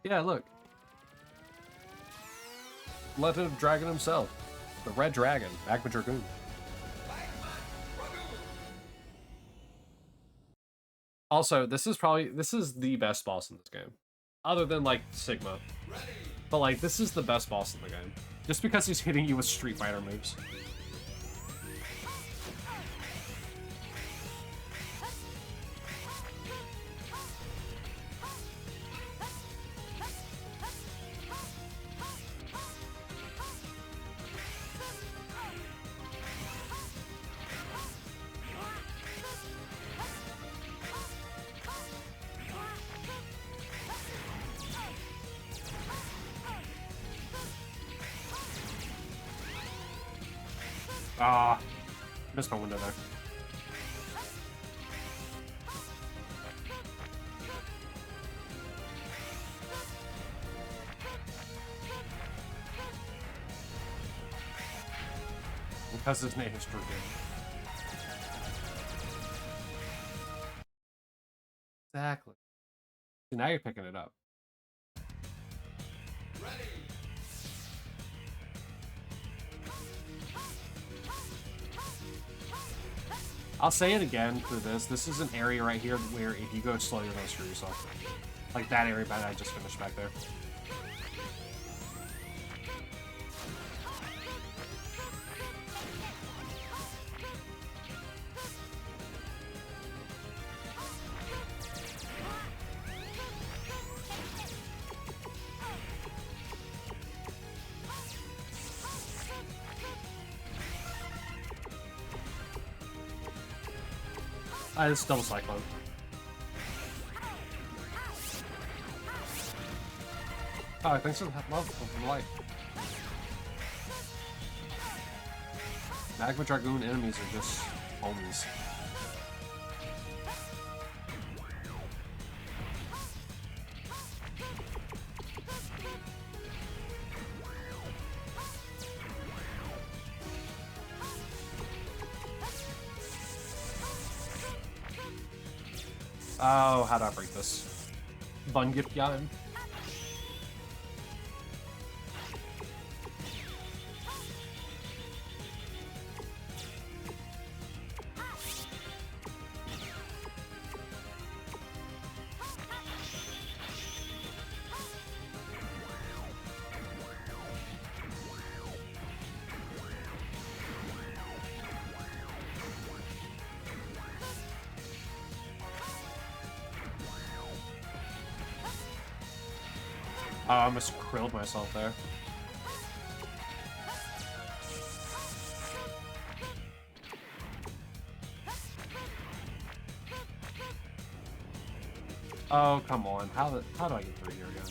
Yeah, look. Legend of Dragon himself. The Red Dragon, Magma Dragoon. Also, this is the best boss in this game. Other than, like, Sigma. But, like, this is the best boss in the game. Just because he's hitting you with Street Fighter moves. Ah, missed my window there. Because his name is Dragoon. Exactly. So now you're picking it up. I'll say it again for this. This is an area right here where if you go slow, you're gonna screw yourself. Like that area that I just finished back there. It's double cyclone. Oh, thanks for the love for the light. Magma Dragoon enemies are just homies. Oh, how do I break this? Bun gift game. Oh, I almost krilled myself there. Oh, come on. How do I get through here again?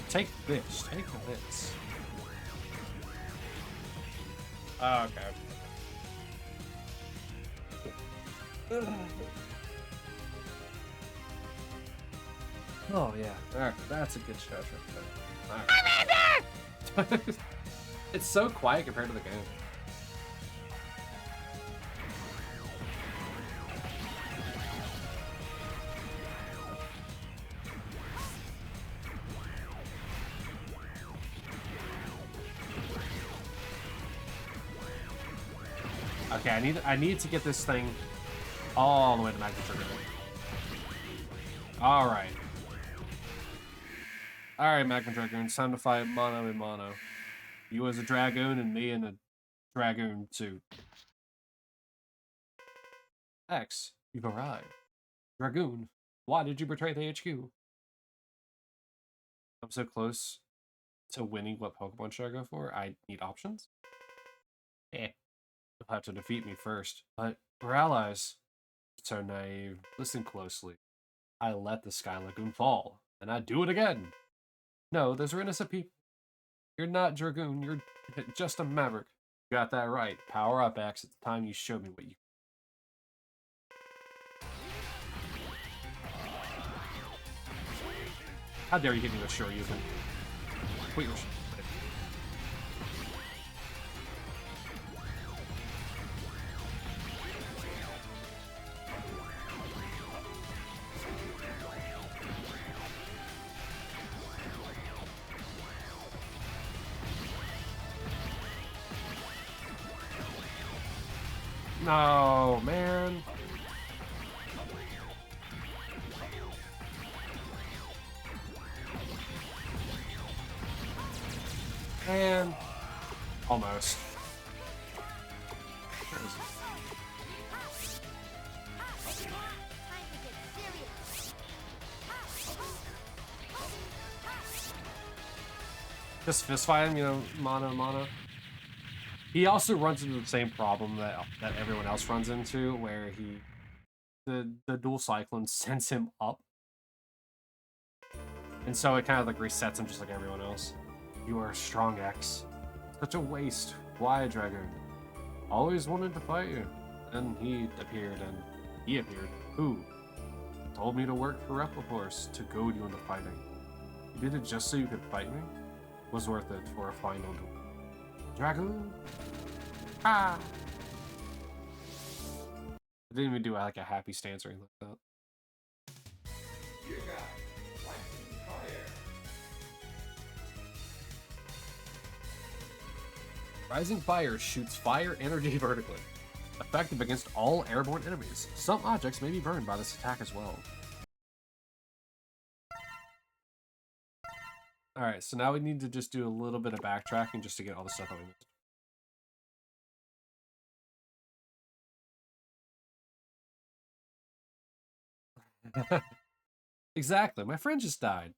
Take this. Take this. Oh, okay. Oh, yeah. Alright, that's a good stretch right there. Right. It's so quiet compared to the game. Okay, I need to get this thing all the way to Magma Dragoon. Alright. Alright, Magma Dragoon, it's time to fight mono and mono. You as a Dragoon and me in a Dragoon suit. X, you've arrived. Dragoon, why did you betray the HQ? I'm so close to winning what Pokemon should I go for, I need options. You'll have to defeat me first. But we're allies. So naive. Listen closely. I let the Sky Lagoon fall, and I do it again. No, those are innocent people. You're not Dragoon, you're just a Maverick. You got that right. Power up, Axe. It's time you showed me what you... How dare you hit me with Shoryuken? Quit your shit. No, man. Man. Almost. Just fist fight him, you know, mono. He also runs into the same problem that everyone else runs into, where the dual cyclone sends him up, and so it kind of like resets him just like everyone else. You are a strong X. Such a waste. Why, Dragoon? Always wanted to fight you. Then he appeared. Who? Told me to work for Reploforce to goad you into fighting. You did it just so you could fight me? Was worth it for a final duel. Dragoon! Ah! I didn't even do like a happy stance or anything like that. You got lightning fire. Rising Fire shoots fire energy vertically. Effective against all airborne enemies. Some objects may be burned by this attack as well. Alright, so now we need to just do a little bit of backtracking just to get all the stuff that we missed. Exactly, my friend just died.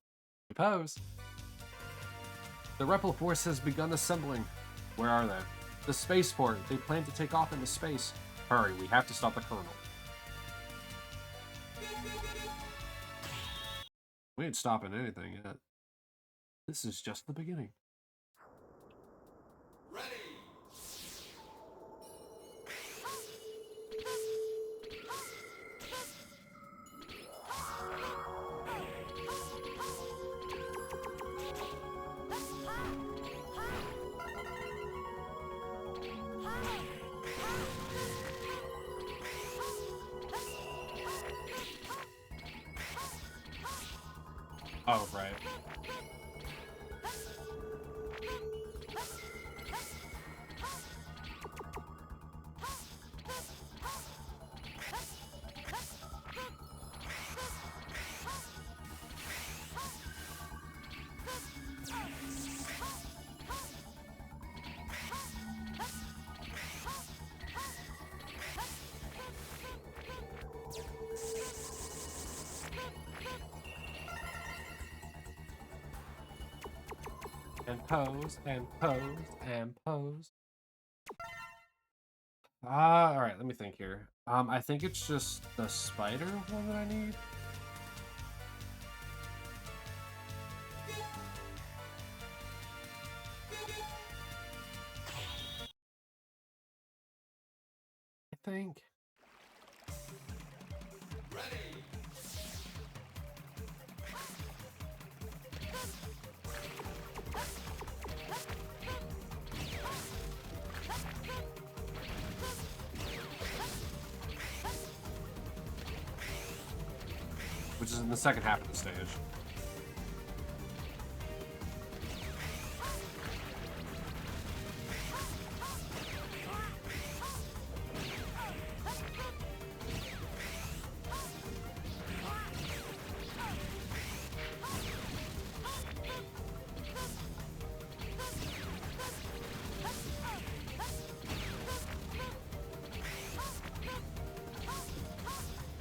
Pose. The Reploforce has begun assembling. Where are they? The spaceport. They plan to take off into space. Hurry, we have to stop the Colonel. We ain't stopping anything yet. This is just the beginning. Ready. Oh, right. And pose, and pose, and pose. Alright, let me think here. I think it's just the spider one that I need. I think. Ready. Which is in the second half of the stage.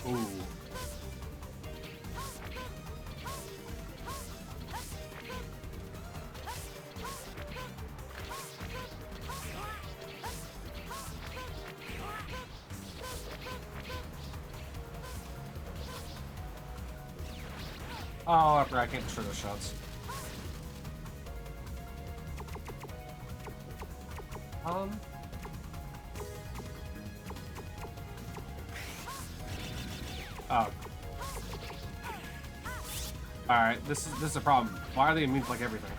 Ooh. Oh, I forgot I can't destroy those shots. Oh. Alright, this is a problem. Why are they immune to like everything?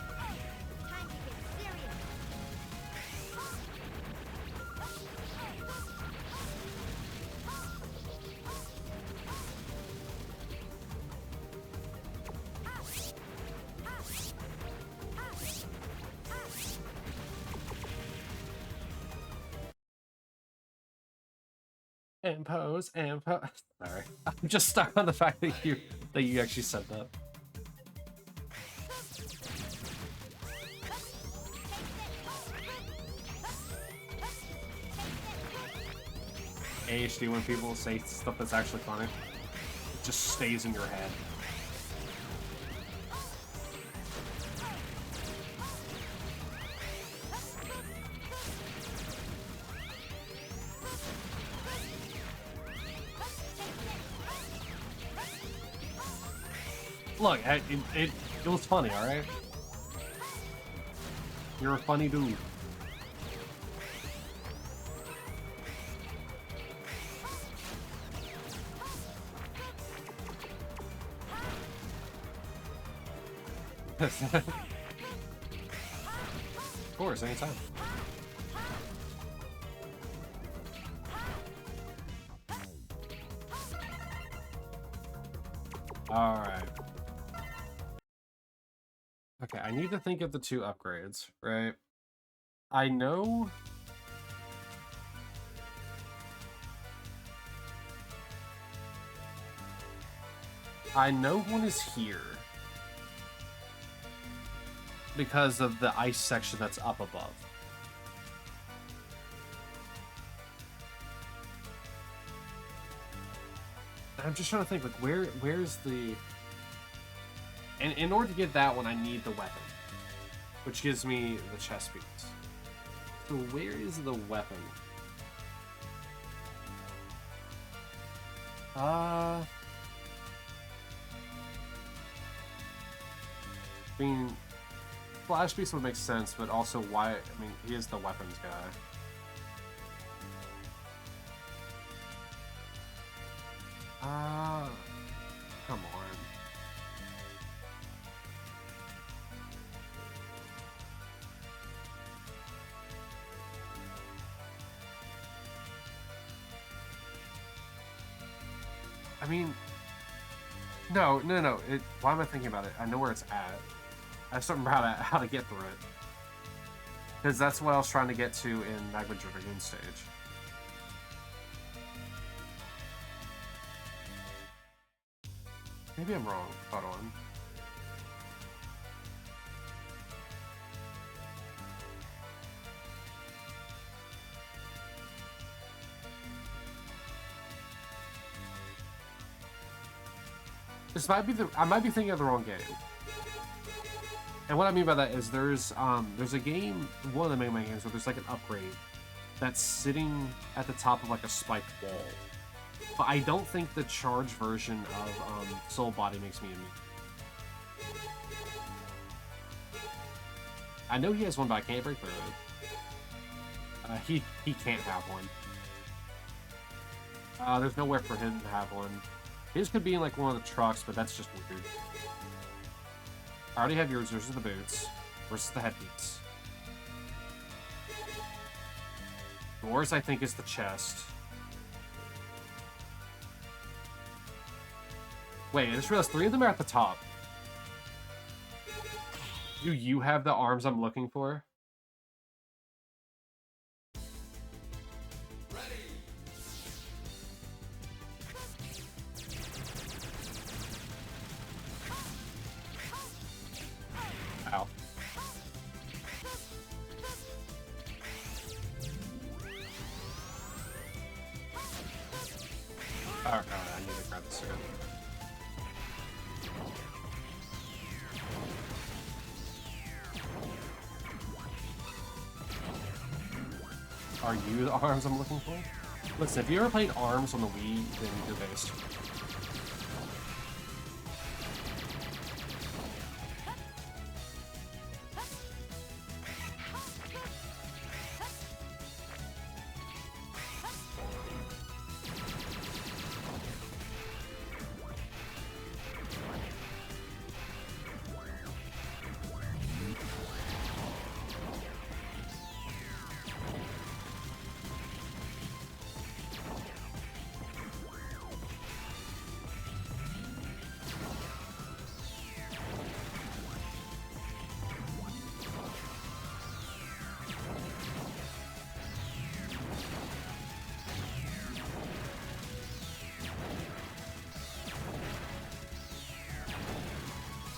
Impose. Sorry, I'm just stuck on the fact that you actually said that. ADHD when people say stuff that's actually funny, it just stays in your head. Look, it was funny, alright? You're a funny dude. Of course, anytime. Alright. Okay, I need to think of the 2 upgrades, right? I know... one is here. Because of the ice section that's up above. I'm just trying to think, like, where's the... And in order to get that one, I need the weapon. Which gives me the chest piece. So where is the weapon? I mean, Flash Beast would make sense, but also why... I mean, he is the weapons guy. Come on. I mean... No. Why am I thinking about it? I know where it's at. I just don't remember how to get through it. Because that's what I was trying to get to in Magma Dragoon stage. Maybe I'm wrong. Hold on. This might be I might be thinking of the wrong game. And what I mean by that is there's a game, one of the Mega Man games, where there's like an upgrade that's sitting at the top of like a spiked wall. But I don't think the charged version of Soul Body makes me immune. I know he has one, but I can't break through it. He can't have one. There's nowhere for him to have one. His could be in like one of the trucks, but that's just weird. I already have yours. Yours are the boots. Where's the headpiece? Yours, I think, is the chest. Wait, I just realized 3 of them are at the top. Do you have the arms I'm looking for? Ow. Oh, God, I need to grab this again. Are you the arms I'm looking for? Listen, if you ever played ARMS on the Wii, then you're based.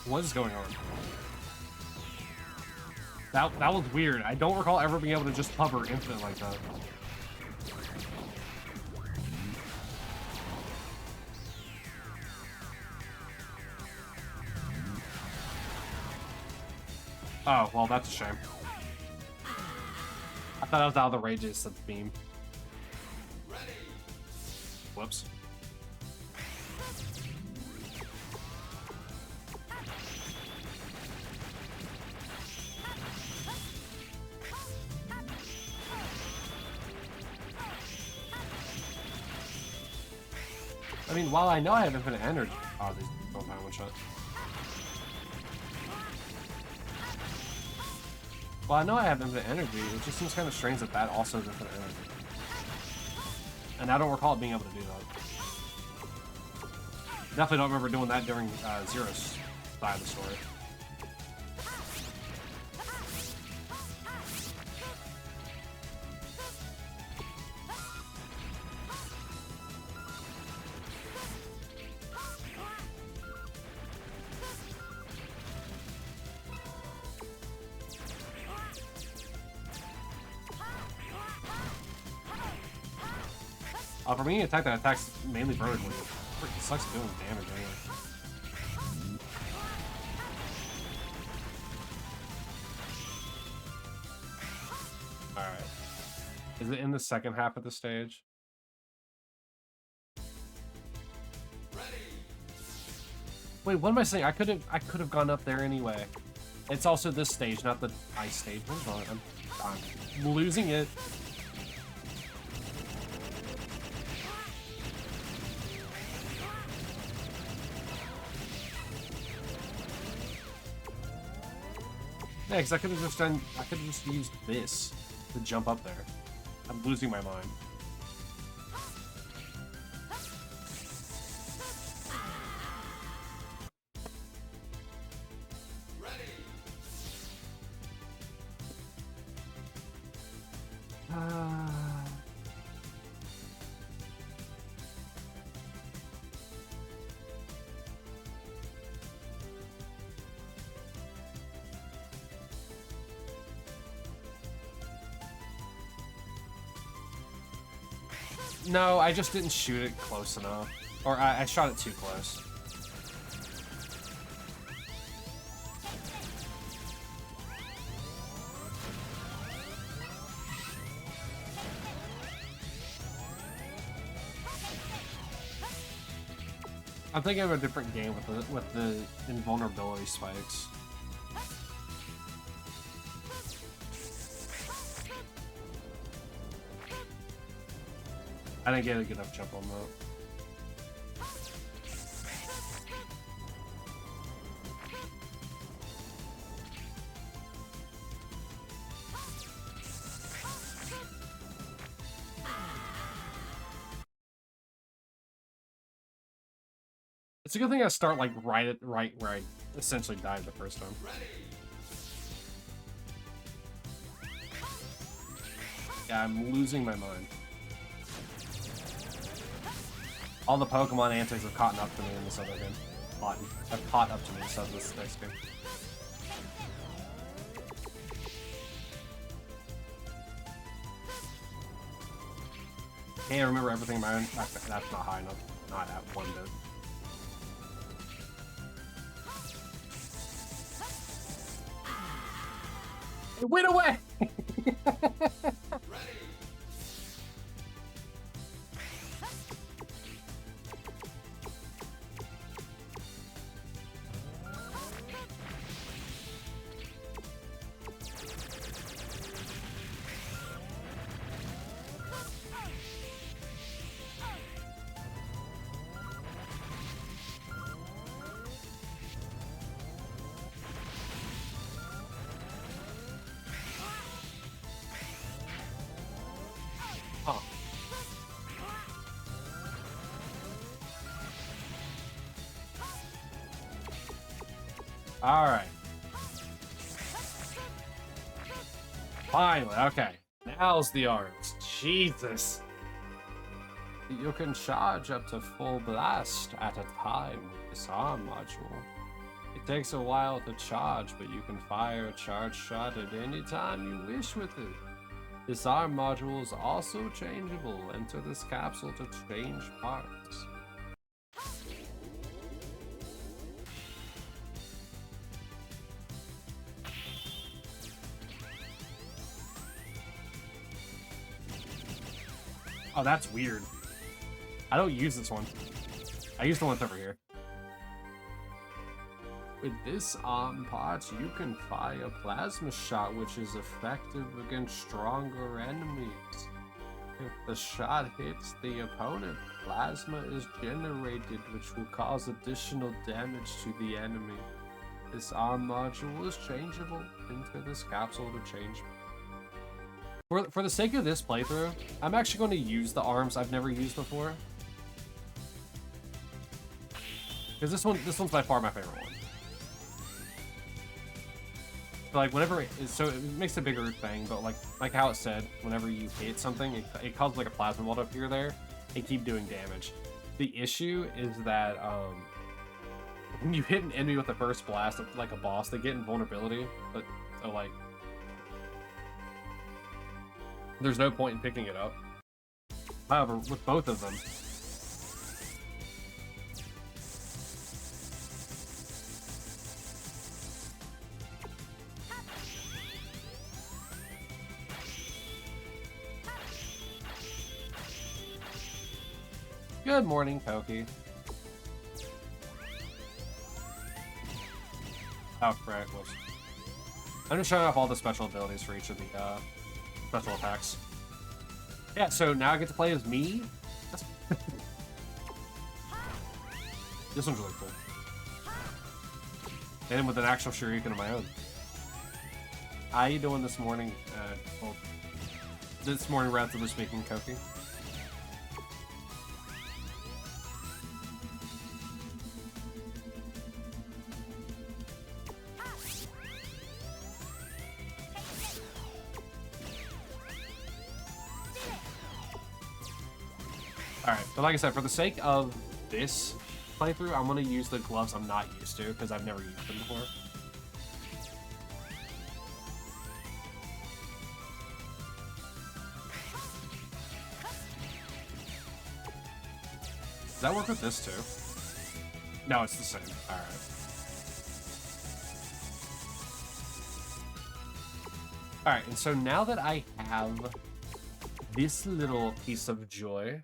What is going on? That was weird. I don't recall ever being able to just hover infinite like that. Oh, well, that's a shame. I thought I was out of the radius of the beam. Whoops. I mean, while I know I have infinite energy... Oh, these don't die one shot. Well, I know I have infinite energy, it just seems kind of strange that that also is infinite energy. And I don't recall it being able to do that. Definitely don't remember doing that during Zero's side of the story. For me, attack that attacks mainly vertically. It freaking sucks doing damage anyway. Alright. Is it in the second half of the stage? Wait, what am I saying? I could have gone up there anyway. It's also this stage, not the ice stage. Hold on, I'm losing it. Yeah, because I could have just used this to jump up there. I'm losing my mind. No, I just didn't shoot it close enough. Or I shot it too close. I'm thinking of a different game with the invulnerability spikes. I didn't get a good enough jump on that. It's a good thing I start like right where I essentially died the first time. Yeah, I'm losing my mind. All the Pokemon antics have caught up to me in this other game. Have caught up to me in this next game. Can't remember everything in my own. That's not high enough. Not at one bit. It went away! Alright. Finally, okay. Now's the art. Jesus. You can charge up to full blast at a time with this arm module. It takes a while to charge, but you can fire a charge shot at any time you wish with it. This arm module is also changeable. Enter this capsule to change parts. Oh, that's weird. I don't use this one. I use the one that's over here. With this arm part, you can fire a plasma shot, which is effective against stronger enemies. If the shot hits the opponent, plasma is generated, which will cause additional damage to the enemy. This arm module is changeable. Enter this capsule to change. For the sake of this playthrough, I'm actually going to use the arms I've never used before. Because this one's by far my favorite one. But like whenever so it makes a bigger thing, but like how it said, whenever you hit something, it causes like a plasma ball to appear there and keep doing damage. The issue is that when you hit an enemy with the first blast, like a boss, they get invulnerability, but so like there's no point in picking it up. However, with both of them, good morning, Pokey. Oh, right. Whoops. I'm just showing off all the special abilities for each of the special attacks. Yeah, so now I get to play as me. This one's really cool. And with an actual shuriken of my own. How you doing this morning? Well, this morning, relatively speaking, Koki. Alright, but like I said, for the sake of this playthrough, I'm going to use the gloves I'm not used to, because I've never used them before. Does that work with this too? No, it's the same. Alright. Alright, and so now that I have this little piece of joy,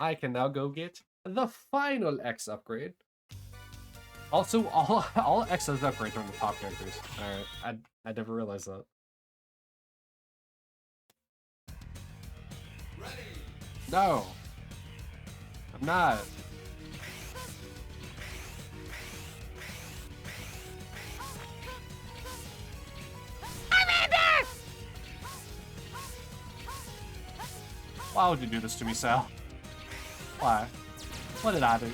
I can now go get the final X upgrade. Also, all X's upgrades are in the top characters. Alright, I never realized that. Ready. No! I'm not. Why would you do this to me, Sal? Why? What did I do?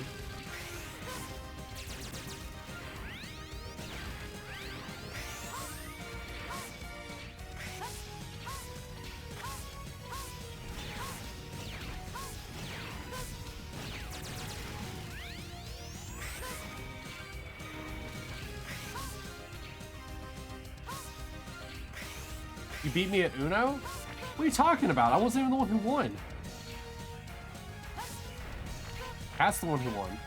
You beat me at Uno? What are you talking about? I wasn't even the one who won. That's the one who won.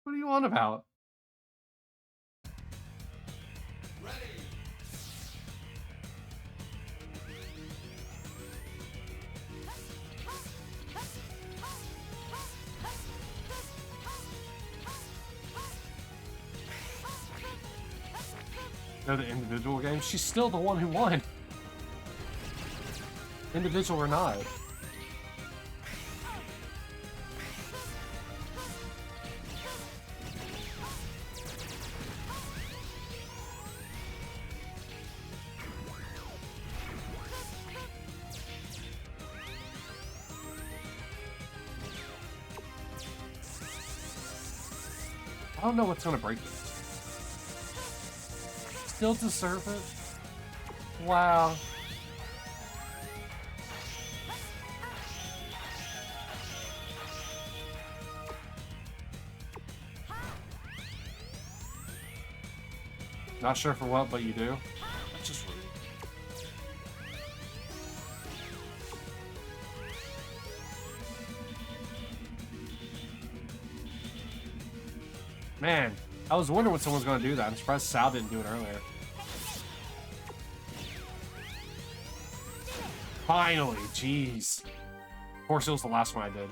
What are you on about? Ready. No, the individual game. She's still the one who won. Individual or not. I don't know what's gonna break this. Still deserve it? Wow. Not sure for what, but you do. That's just rude. Man, I was wondering when someone's gonna do that. I'm surprised Sal didn't do it earlier. Finally, jeez. Of course, it was the last one I did.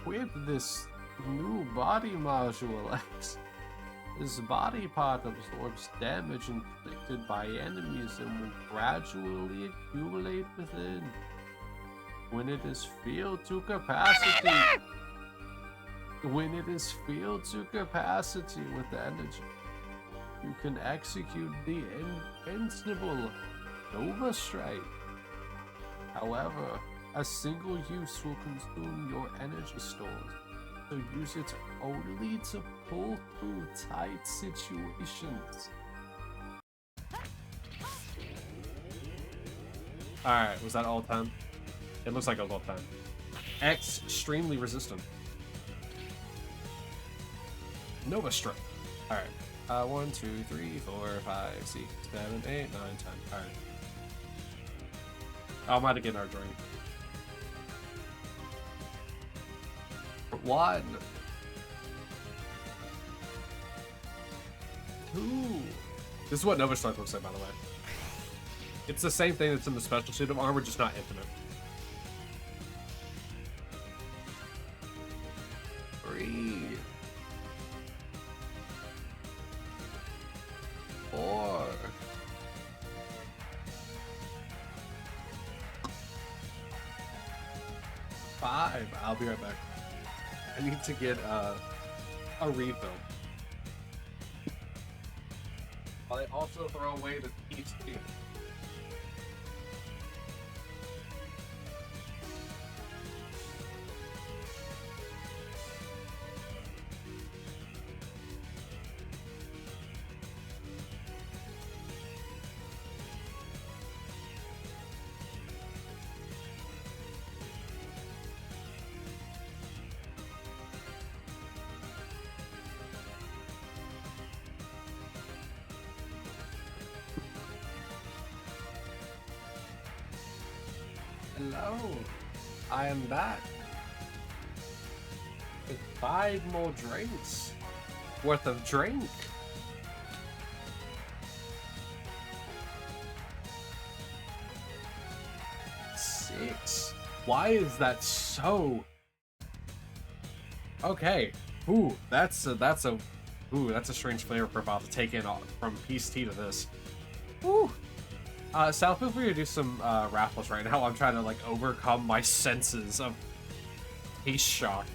Equip this new body module, X. This body part absorbs damage inflicted by enemies and will gradually accumulate within. When it is filled to capacity, with energy, you can execute the invincible Nova Strike. However, a single use will consume your energy stores, so use it only to pull through tight situations. Alright, was that all 10? It looks like it was all 10. Extremely resistant. Nova Strike. Alright. 1, 2, 3, 4, 5, 6, 7, 8, 9, 10. Alright. I'm about to get our drink. 1, 2. This is what Nova Strike looks like, by the way. It's the same thing that's in the special suit of armor, just not infinite. 3, 4, 5. I'll be right back. I need to get a refill. While they also throw away the piece too. Hello, I am back with 5 more drinks worth of drink. Six. Why is that so? Okay. Ooh, that's a strange flavor profile to take in from Peace Tea to this. Ooh. Sal, feel free to do some raffles right now. I'm trying to like overcome my senses of taste shock.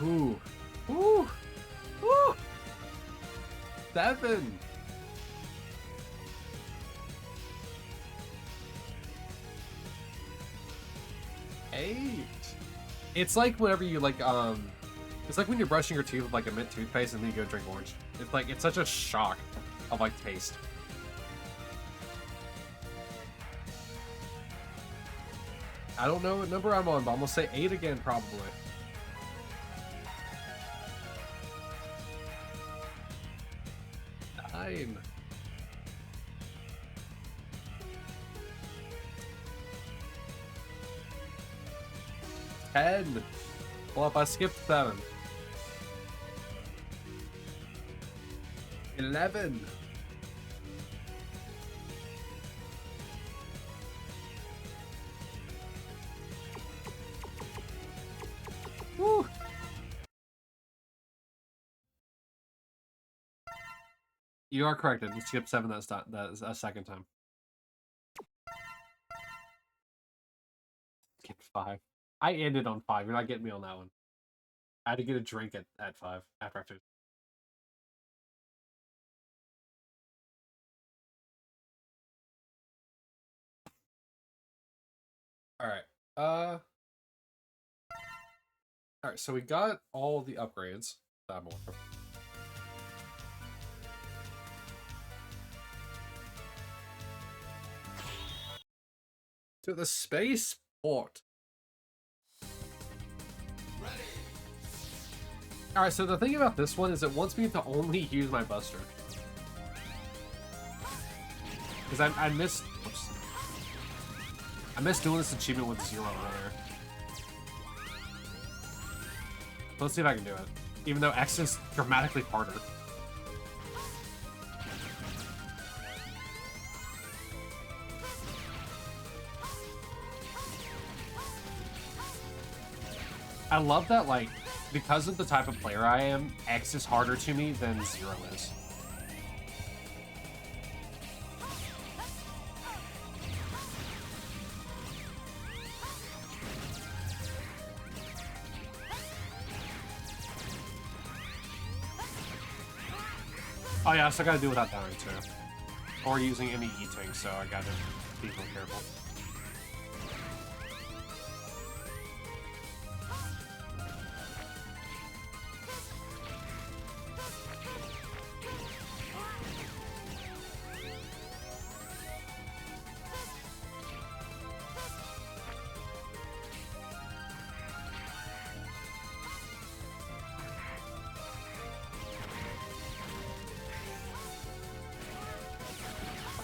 Ooh, ooh, ooh. 7. 8. It's like whenever you like it's like when you're brushing your teeth with like a mint toothpaste and then you go drink orange. It's like, it's such a shock of like taste. I don't know what number I'm on, but I'm gonna say 8 again probably. 9. 10. Well, if I skipped 7. 11. 'Woo! You are correct. I just skipped 7 that is a second time. Skip 5. I ended on 5. You're not getting me on that one. I had to get a drink at 5 after I finished. Alright. Alright, so we got all the upgrades. That more. To the spaceport. Alright, so the thing about this one is it wants me to only use my Buster. Because I missed... Oops. I missed doing this achievement with Zero earlier. Let's see if I can do it. Even though X is dramatically harder. I love that, like, because of the type of player I am, X is harder to me than Zero is. Oh yeah, I still gotta do without dying too. Or using any eating, so I gotta be real careful.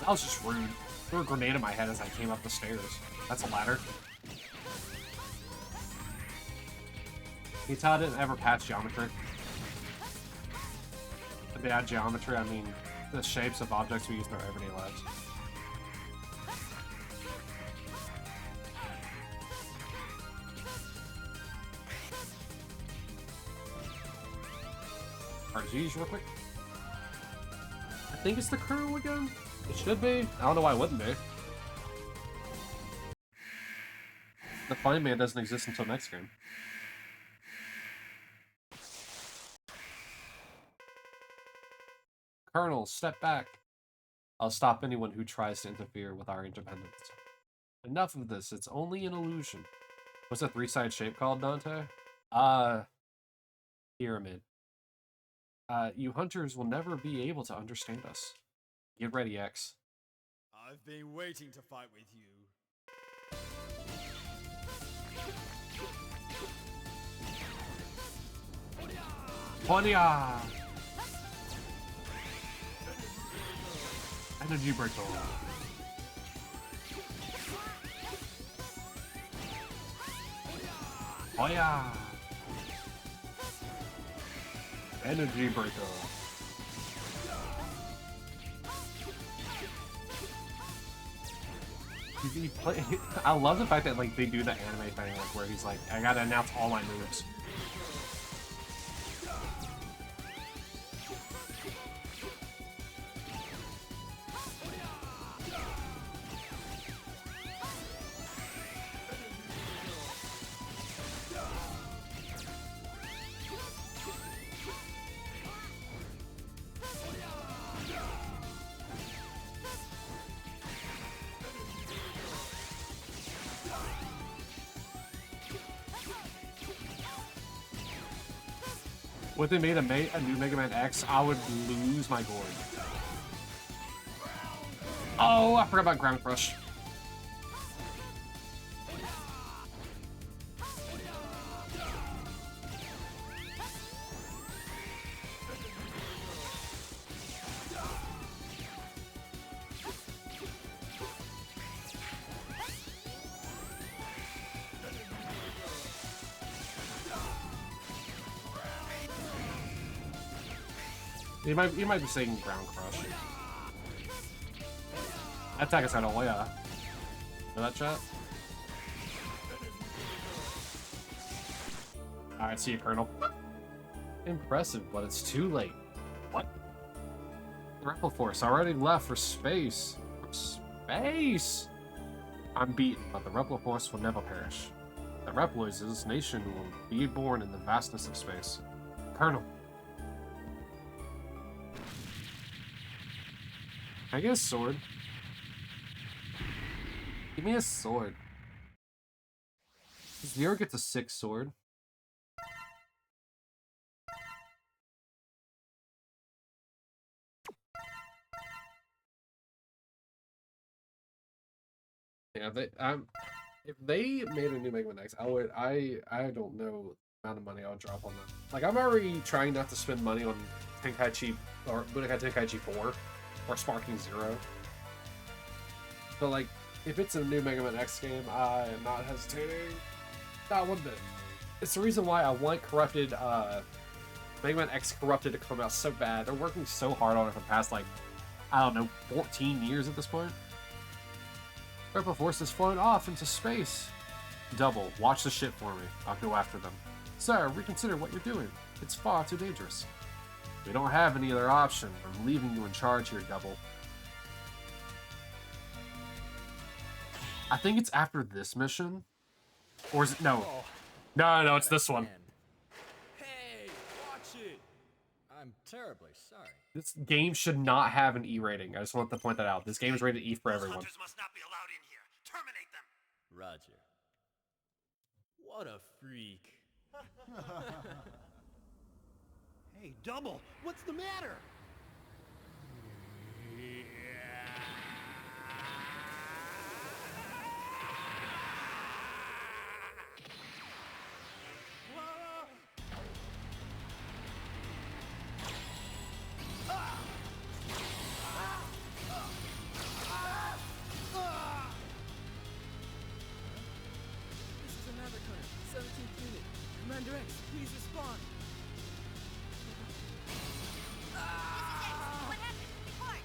That was just rude. Threw a grenade in my head as I came up the stairs. That's a ladder. Can you tell I didn't ever patch geometry? And by geometry, I mean the shapes of objects we use in our everyday lives. RGs real quick. I think it's the Colonel again. It should be. I don't know why it wouldn't be. The Fine Man doesn't exist until next game. Colonel, step back. I'll stop anyone who tries to interfere with our independence. Enough of this. It's only an illusion. What's a three-sided shape called, Dante? Pyramid. You hunters will never be able to understand us. Get ready, X. I've been waiting to fight with you. Ponya! Energy breaker. Ponya! Energy breaker. I love the fact that like they do the anime thing, like where he's like, I gotta announce all my moves. If they made a new Mega Man X, I would lose my gourd. Oh, I forgot about Ground Crush. You might be saying Ground Crush. Attack us out of Oya. Know that chat? Alright, see you, Colonel. Impressive, but it's too late. What? The Rebel Force already left for space. For space! I'm beaten, but the Rebel Force will never perish. The Reploids' nation will be born in the vastness of space. Colonel. Can I get a sword? Give me a sword. Zero gets a 6 sword. Yeah, if they made a new Mega Man X, I don't know the amount of money I would drop on that. Like, I'm already trying not to spend money on Tenkaichi or Budokai Tenkaichi 4 or Sparking Zero. But like, if it's a new Mega Man X game, I am not hesitating. Not one bit. It's the reason why I want Corrupted, Mega Man X Corrupted to come out so bad. They're working so hard on it for the past, like, I don't know, 14 years at this point. Rebel Force has flown off into space. Double, watch the ship for me. I'll go after them. Sir, reconsider what you're doing. It's far too dangerous. We don't have any other option. I'm leaving you in charge here, Double. I think it's after this mission. Or is it? No. No, it's this one. Hey, watch it! I'm terribly sorry. This game should not have an E rating. I just want to point that out. This game is rated E for everyone. Hunters must not be allowed in here. Terminate them. Roger. What a freak. Hey, Double, what's the matter? This is another Connor, 17th unit. Commander X, please respond. What happened? Report.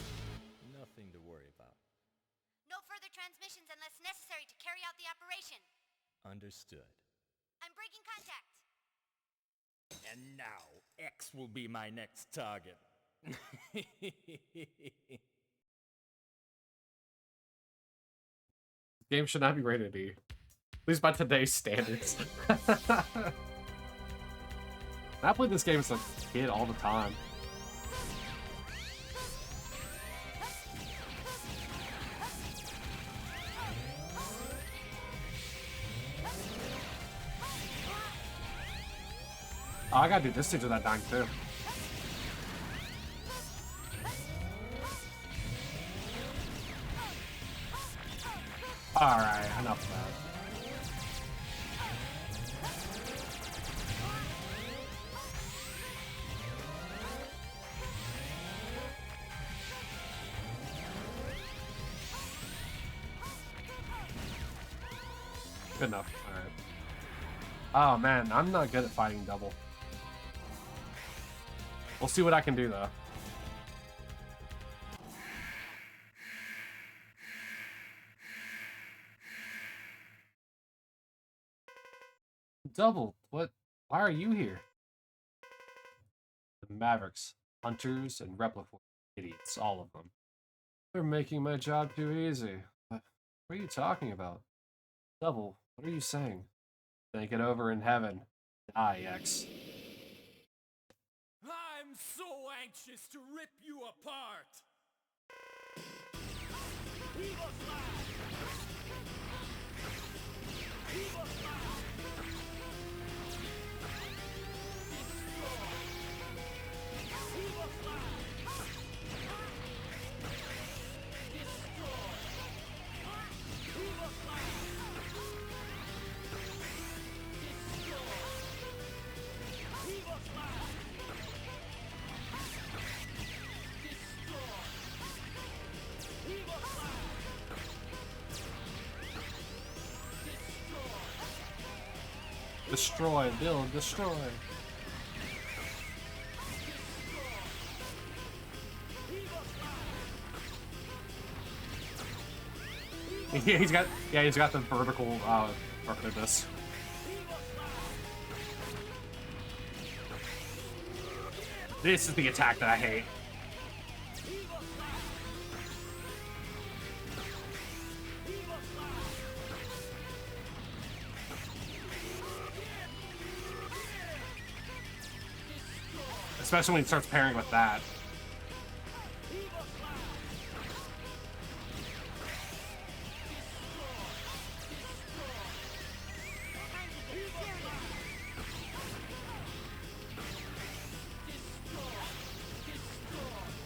Nothing to worry about. No further transmissions unless necessary to carry out the operation. Understood. I'm breaking contact. And now, X will be my next target. Game should not be rated E. At least by today's standards. I played this game as a kid all the time. Oh, I gotta do this stage of that dying too. Alright, enough of that. Good enough. Alright. Oh man, I'm not good at fighting double. We'll see what I can do though. Double, what? Why are you here? The Mavericks, Hunters, and Replica idiots, all of them. They're making my job too easy. What are you talking about? Double, what are you saying? Think it over in heaven. Die, X. I'm so anxious to rip you apart! Destroy, build, destroy. Yeah, he's got the vertical this. This is the attack that I hate. Especially when he starts pairing with that.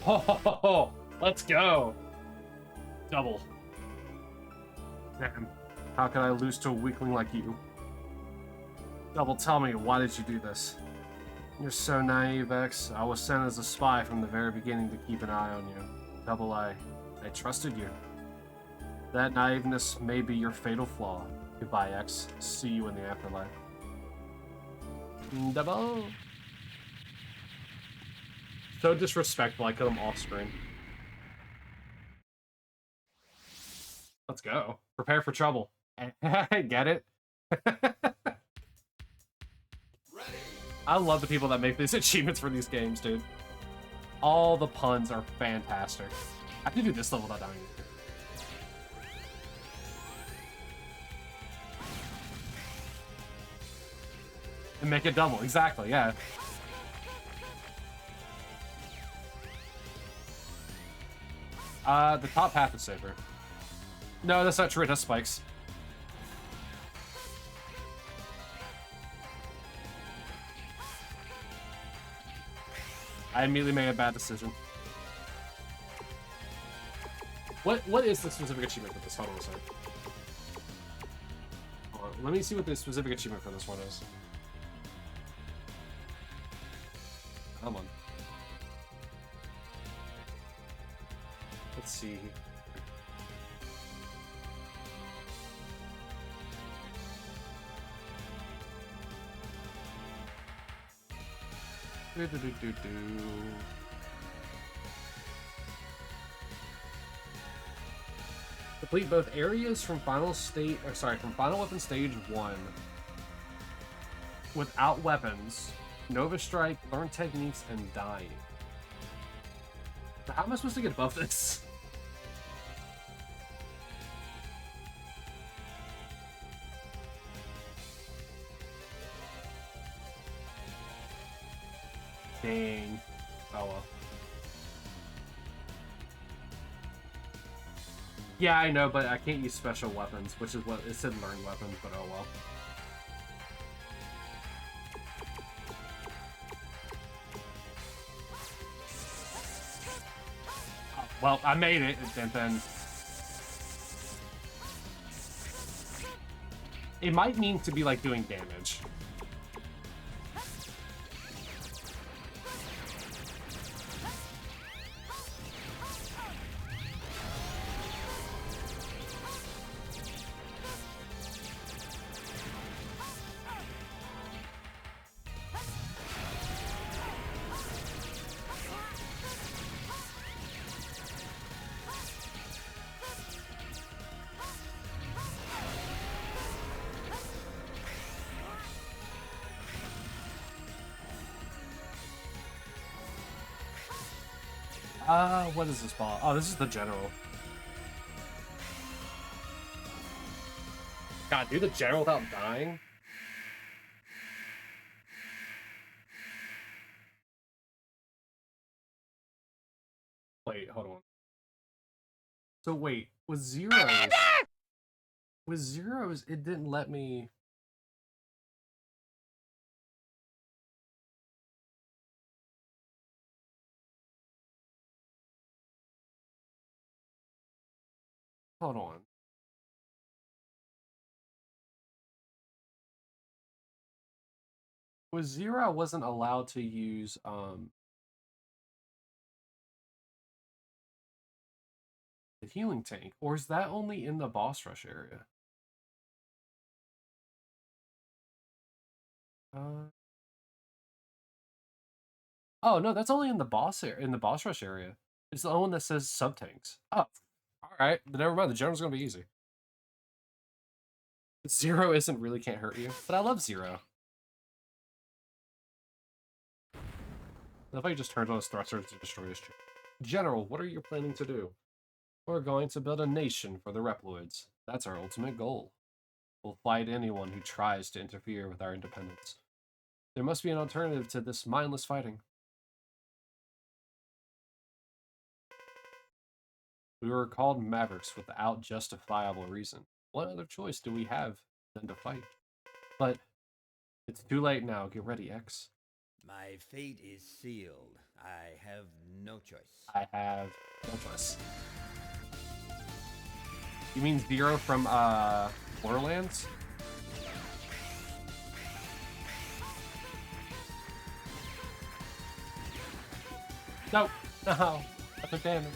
Oh, let's go. Double. Man, how can I lose to a weakling like you? Double, tell me, why did you do this? You're so naive, X. I was sent as a spy from the very beginning to keep an eye on you. Double, I trusted you. That naiveness may be your fatal flaw. Goodbye, X. See you in the afterlife. Double. So disrespectful, I killed him off screen. Let's go. Prepare for trouble. Get it? I love the people that make these achievements for these games, dude. All the puns are fantastic. I can do this level without dying. And make it double, exactly, yeah. The top half is safer. No, that's not true, it has spikes. I immediately made a bad decision. What is the specific achievement for this? Hold on a second. Hold on, let me see what the specific achievement for this one is. Come on. Let's see. Complete both areas from Final Weapon Stage 1 without weapons, Nova Strike, learn techniques, and die. How am I supposed to get above this? Dang. Oh well. Yeah, I know, but I can't use special weapons, which is what it said learn weapons, but oh well. Well, I made it, and then... It might mean to be, like, doing damage. What is this ball? Oh, this is the general. God, do the general without dying? Wait, hold on. So wait, with zeros... With zeros, it didn't let me... Hold on. With zero, I wasn't allowed to use, the healing tank. Or is that only in the boss rush area? Oh, no, that's only in the boss rush area. It's the only one that says sub-tanks. Oh, alright. But never mind, the general's gonna be easy. Zero isn't really can't hurt you, but I love Zero. If I just turned on his thrusters to destroy his ship. General, what are you planning to do? We're going to build a nation for the Reploids. That's our ultimate goal. We'll fight anyone who tries to interfere with our independence. There must be an alternative to this mindless fighting. We were called Mavericks without justifiable reason. What other choice do we have than to fight? But it's too late now. Get ready, X. My fate is sealed. I have no choice. I have no choice. You mean Zero from Borderlands? No! No! I took damage.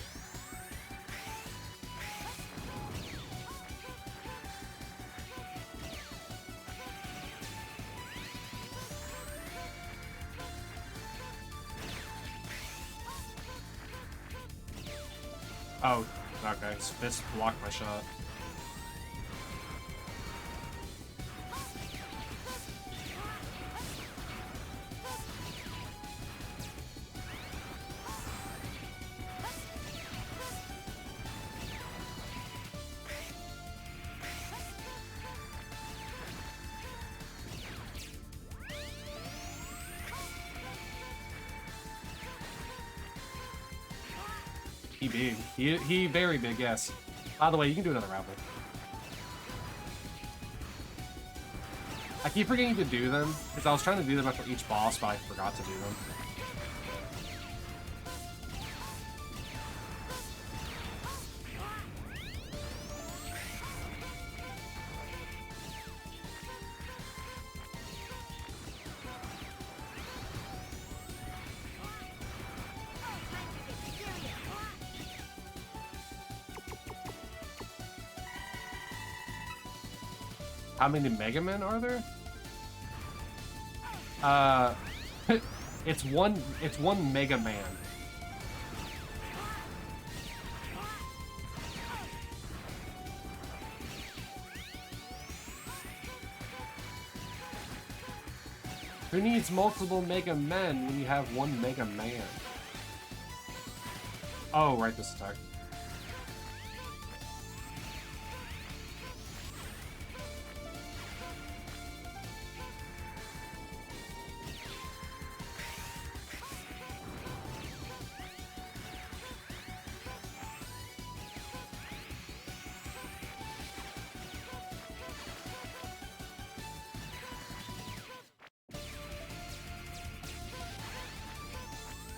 Oh, okay. This blocked my shot. He big. He very big, yes. By the way, you can do another round. I keep forgetting to do them, because I was trying to do them after each boss, but I forgot to do them. How many Mega Men are there? It's one Mega Man. Who needs multiple Mega Men when you have one Mega Man? Oh, right, this attack.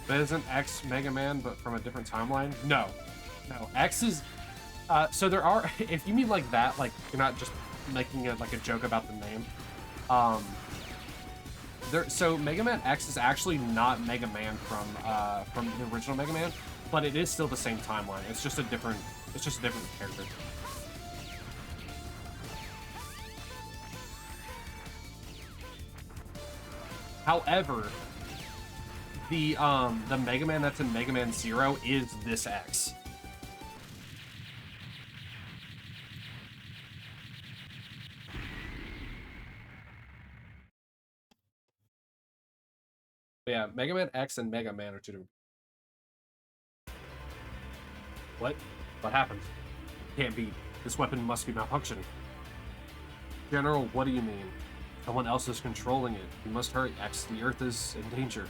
But isn't X Mega Man, but from a different timeline? No. No. X is... so there are... If you mean like that, like, you're not just making like a joke about the name. So Mega Man X is actually not Mega Man from the original Mega Man, but it is still the same timeline. It's just a different character. However, the Mega Man that's in Mega Man 0 is this X. But yeah, Mega Man X and Mega Man are two different. What? What happened? Can't be. This weapon must be malfunctioning. General, what do you mean? Someone else is controlling it. You must hurry, X. The Earth is in danger.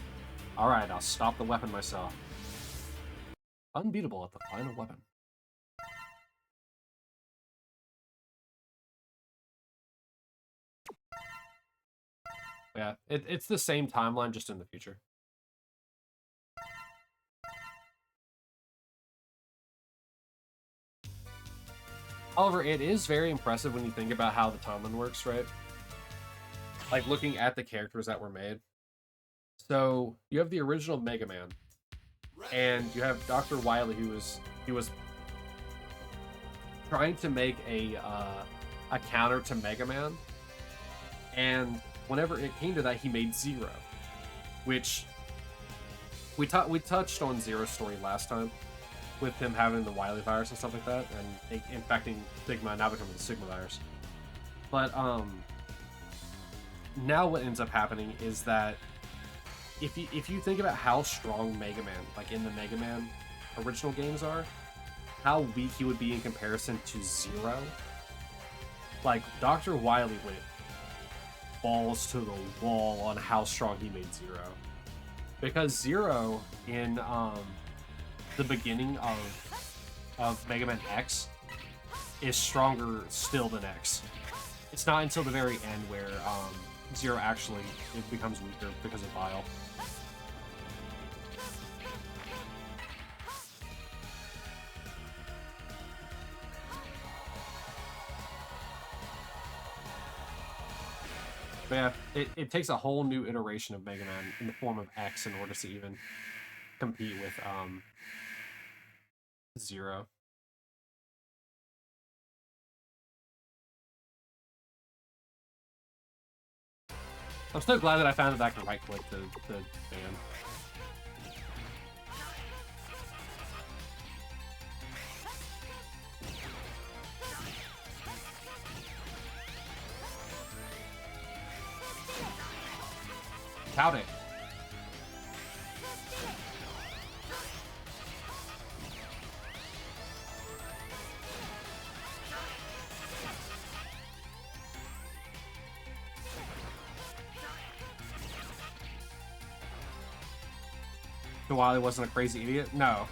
Alright, I'll stop the weapon myself. Unbeatable at the final weapon. Yeah, it's the same timeline, just in the future. However, it is very impressive when you think about how the timeline works, right? Like, looking at the characters that were made. So, you have the original Mega Man, and you have Dr. Wily, he was trying to make a counter to Mega Man, and whenever it came to that, he made Zero, which we touched on Zero's story last time, with him having the Wily virus and stuff like that, and infecting Sigma and now becoming the Sigma virus. But now what ends up happening is that if you think about how strong Mega Man, like in the Mega Man original games are, how weak he would be in comparison to Zero, like Dr. Wily went balls to the wall on how strong he made Zero. Because Zero in the beginning of Mega Man X is stronger still than X. It's not until the very end where Zero actually it becomes weaker because of Bile. But yeah, it takes a whole new iteration of Mega Man in the form of X in order to even compete with Zero. I'm so glad that I found that I can right click the ban. Count it. Wily wasn't a crazy idiot? No.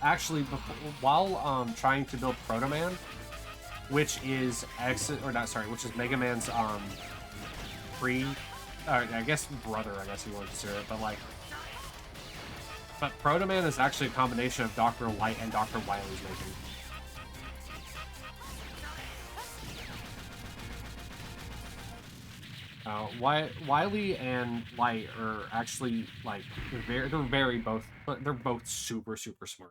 Actually, while trying to build Proto Man, which is which is Mega Man's I guess brother, I guess you want to consider it, but Proto Man is actually a combination of Dr. Light and Dr. Wily's making. Wily and Light are actually like they're both super smart.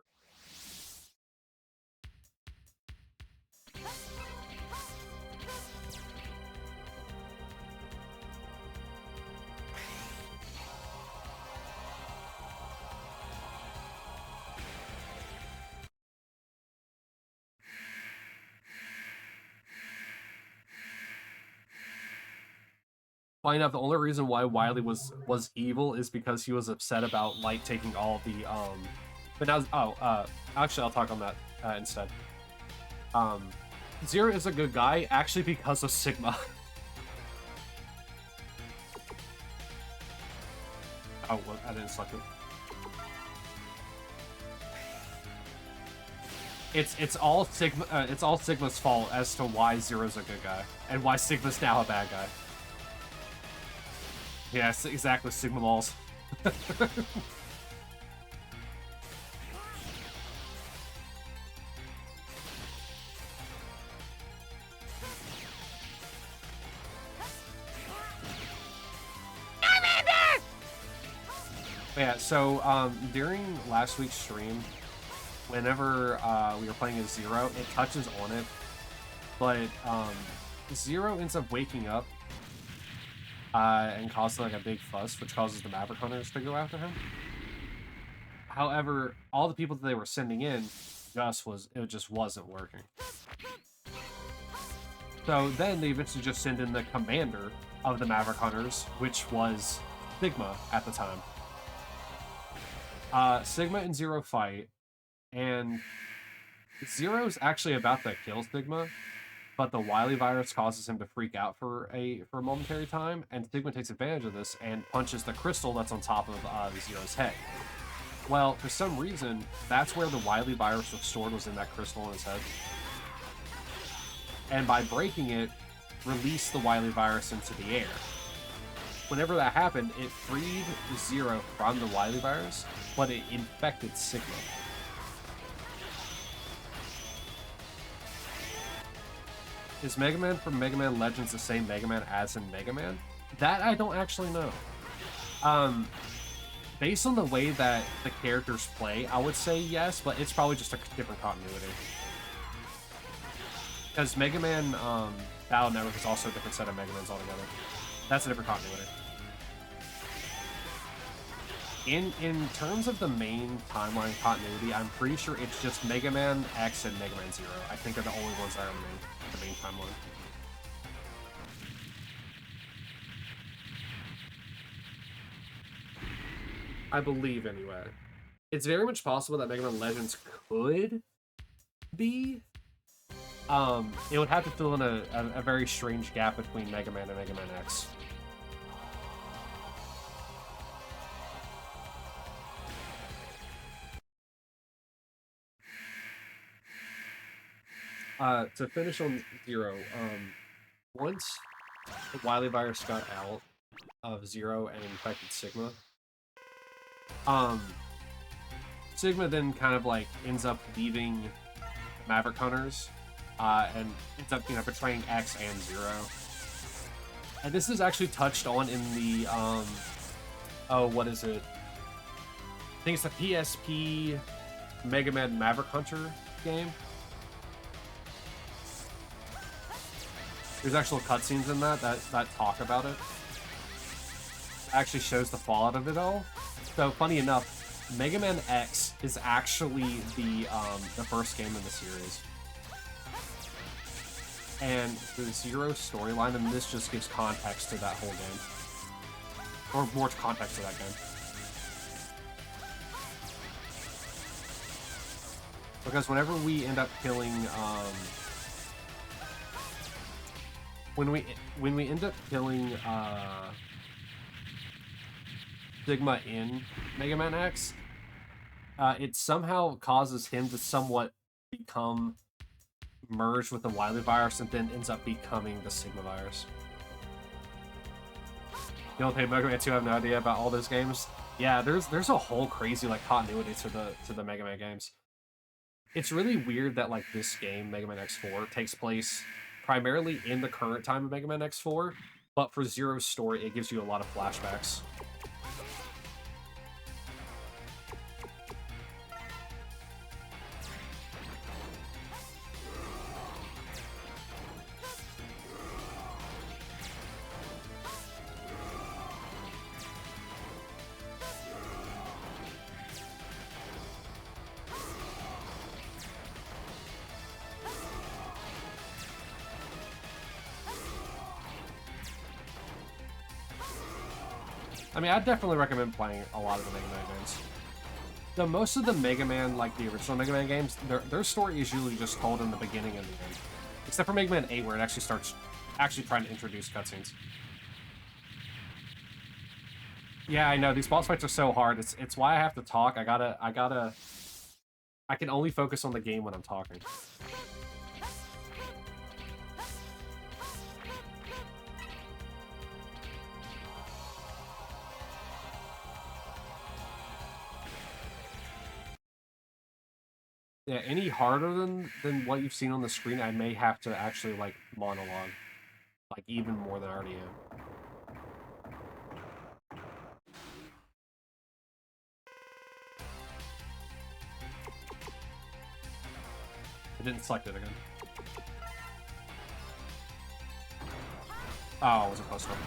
Funny enough, the only reason why Wily was evil is because he was upset about Light taking all of the but now actually I'll talk on that instead. Zero is a good guy actually because of Sigma. Oh, well, I didn't select it. It's all Sigma's fault as to why Zero's a good guy and why Sigma's now a bad guy. Yes, exactly, Sigma balls. Yeah, so during last week's stream, whenever we were playing as Zero, it touches on it, but Zero ends up waking up and causing like a big fuss, which causes the Maverick Hunters to go after him. However, all the people that they were sending in just wasn't working. So then they eventually just send in the commander of the Maverick Hunters, which was Sigma at the time. Sigma and Zero fight, and Zero's actually about to kill Sigma, but the Wily virus causes him to freak out for a momentary time, and Sigma takes advantage of this and punches the crystal that's on top of Zero's head. Well, for some reason, that's where the Wily virus was stored, was in that crystal on his head. And by breaking it, released the Wily virus into the air. Whenever that happened, it freed Zero from the Wily virus, but it infected Sigma. Is Mega Man from Mega Man Legends the same Mega Man as in Mega Man? That I don't actually know. Based on the way that the characters play, I would say yes, but it's probably just a different continuity. Because Mega Man Battle Network is also a different set of Mega Mans altogether. That's a different continuity. In terms of the main timeline continuity, I'm pretty sure it's just Mega Man X and Mega Man Zero. I think are the only ones that are in the main timeline. I believe, anyway. It's very much possible that Mega Man Legends could be. It would have to fill in a very strange gap between Mega Man and Mega Man X. To finish on Zero, once the Wily virus got out of Zero and infected Sigma, Sigma then kind of like ends up leaving Maverick Hunters, and ends up, betraying X and Zero. And this is actually touched on in the, what is it? think it's the PSP Mega Man Maverick Hunter game. There's actual cutscenes in that talk about it. Actually shows the fallout of it all. So funny enough, Mega Man X is actually the first game in the series. And the Zero storyline, and this just gives context to that whole game. Or more context to that game. Because whenever we end up killing, when we end up killing, Sigma in Mega Man X, it somehow causes him to somewhat become merged with the Wily virus and then ends up becoming the Sigma virus. You don't play Mega Man 2, I have no idea about all those games. Yeah, there's a whole crazy like continuity to the Mega Man games. It's really weird that like this game, Mega Man X4, takes place primarily in the current time of Mega Man X4, but for Zero's story, it gives you a lot of flashbacks. I mean, I'd definitely recommend playing a lot of the Mega Man games. Though most of the Mega Man, like the original Mega Man games, their story is usually just told in the beginning and the end. Except for Mega Man 8, where it actually starts trying to introduce cutscenes. Yeah, I know, these boss fights are so hard. It's why I have to talk. I can only focus on the game when I'm talking. Yeah, any harder than what you've seen on the screen, I may have to actually, like, monologue. Like, even more than I already am. I didn't select it again. Oh, I wasn't close enough.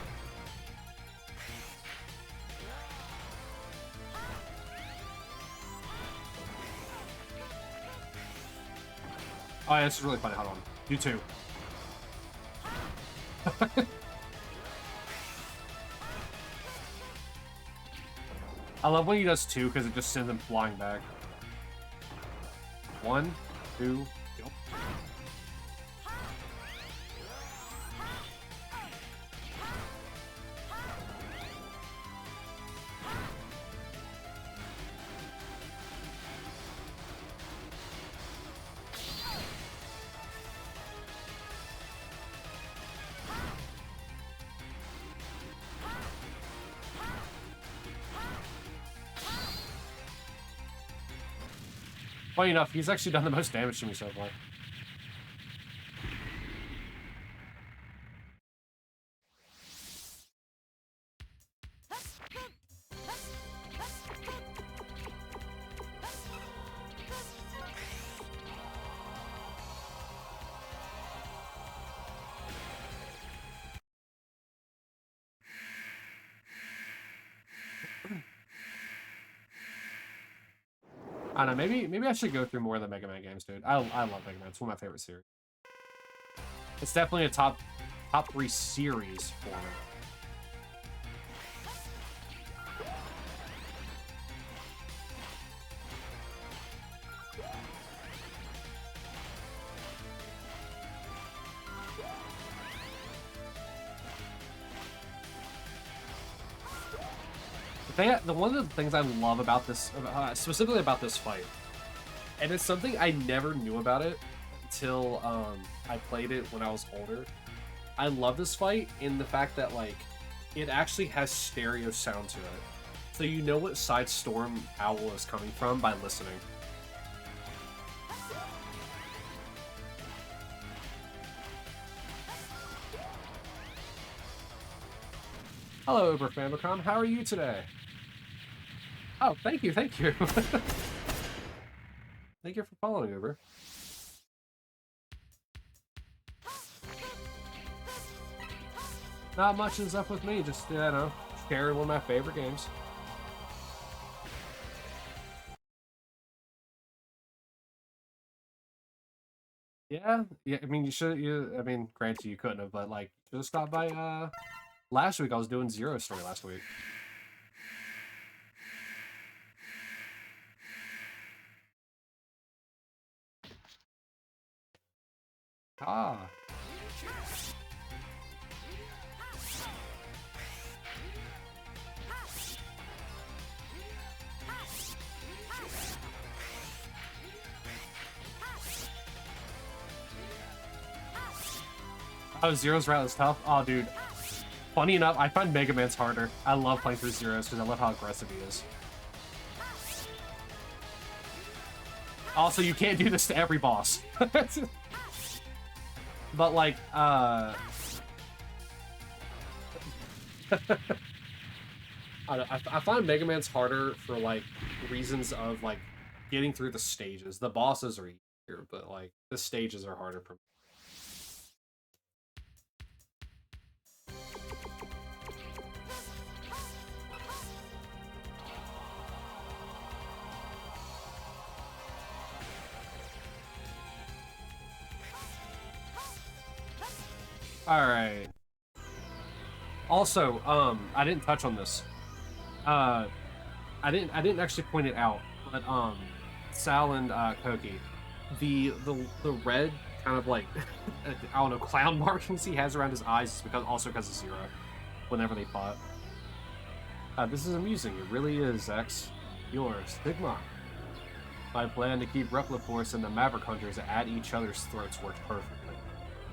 Oh, yeah, this is really funny. Hold on. You too. I love when he does two because it just sends him flying back. 1, 2, go. Funny enough, he's actually done the most damage to me so far. I don't know, maybe I should go through more of the Mega Man games, dude. I love Mega Man. It's one of my favorite series. It's definitely a top 3 series for me. One of the things I love about this, specifically about this fight, and it's something I never knew about it until I played it when I was older. I love this fight in the fact that, like, it actually has stereo sound to it. So you know what side Storm Owl is coming from by listening. Hello, Uber Famicom. How are you today? Oh, thank you, thank you. Thank you for following, Uber. Not much is up with me, just, you know, sharing one of my favorite games. Yeah, yeah, I mean, I mean, granted, you couldn't have, but, like, you should have stopped by, last week. I was doing Zero Story last week. Ah. Oh, Zero's route is tough? Oh, dude. Funny enough, I find Mega Man's harder. I love playing through Zero's because I love how aggressive he is. Also, you can't do this to every boss. But, like, I find Mega Man's harder for, like, reasons of, like, getting through the stages. The bosses are easier, but, like, the stages are harder for me. Alright. Also, I didn't touch on this. I didn't actually point it out, but Sal and Koki, the red kind of like I don't know, clown markings he has around his eyes is because of Zero. Whenever they fought. This is amusing. It really is, X. You're Stigma. My plan to keep Repliforce and the Maverick Hunters at each other's throats worked perfectly.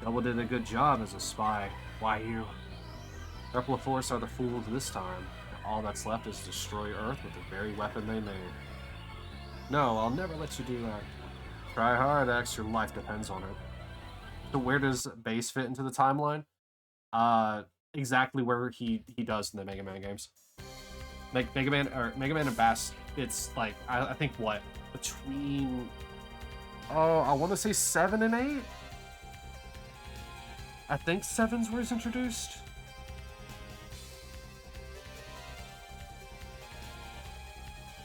Double did a good job as a spy. Why you? Repliforce are the fools this time. All that's left is destroy Earth with the very weapon they made. No, I'll never let you do that. Try hard, X. Your life depends on it. So where does Base fit into the timeline? Exactly where he does in the Mega Man games. Mega Man and Bass, it's like I think what between I want to say 7 and 8. I think 7's where it's introduced.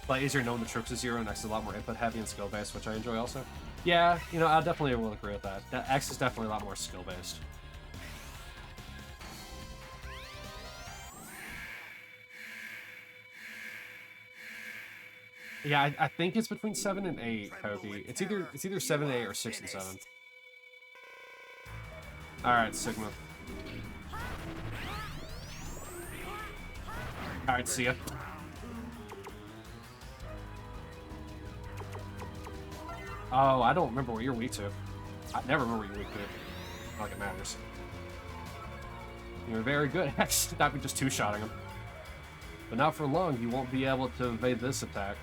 But easier knowing the tricks of Zero, and X is a lot more input heavy and skill based, which I enjoy also. Yeah, you know, I definitely will agree with that. X is definitely a lot more skill based. Yeah, I think it's between 7 and 8, Koki. It's either 7 and 8 or 6 and 7. Alright, Sigma. Alright, see ya. Oh, I don't remember what you're weak to. I never remember what you're weak to. Not like it matters. You're very good at stopping just two-shotting him. But not for long, you won't be able to evade this attack.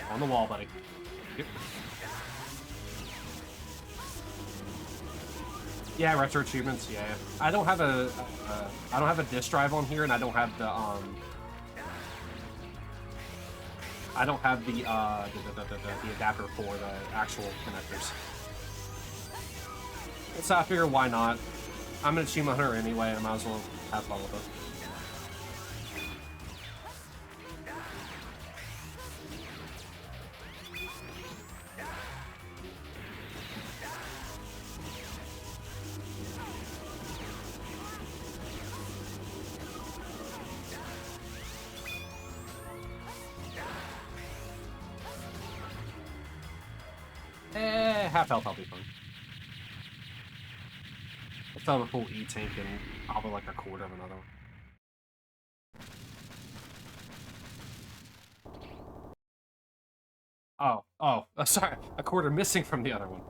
On the wall, buddy. Yep. Yeah, retro achievements. Yeah, I don't have a disk drive on here, and I don't have the the adapter for the actual connectors. So I figure why not? I'm an achievement hunter anyway. I might as well have fun with it. Half health, I'll be fine. Let's have a full E-tank and probably like a quarter of another one. Oh, sorry, a quarter missing from the other one.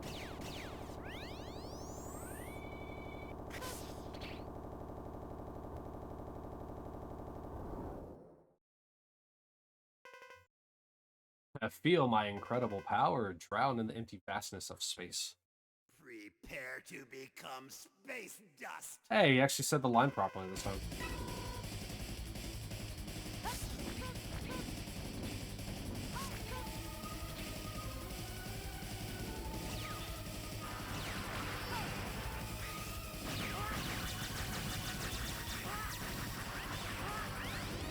I feel my incredible power drown in the empty vastness of space. Prepare to become space dust. Hey, he actually said the line properly this time.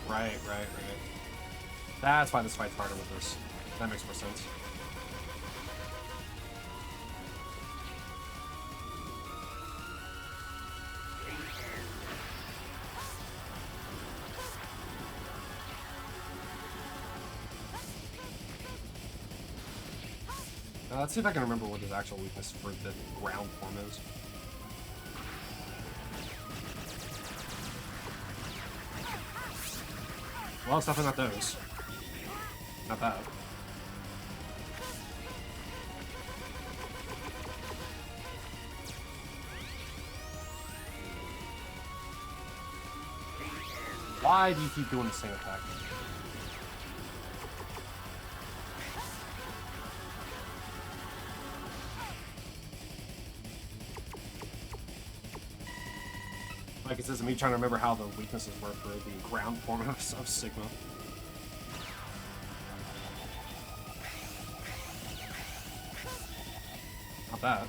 Right. That's why this fight's harder with this. That makes more sense. Let's see if I can remember what his actual weakness for the ground form is. Well, it's definitely not those. Not bad. Why do you keep doing the same attack? Like it says, me trying to remember how the weaknesses were for the ground form of Sigma. Not bad.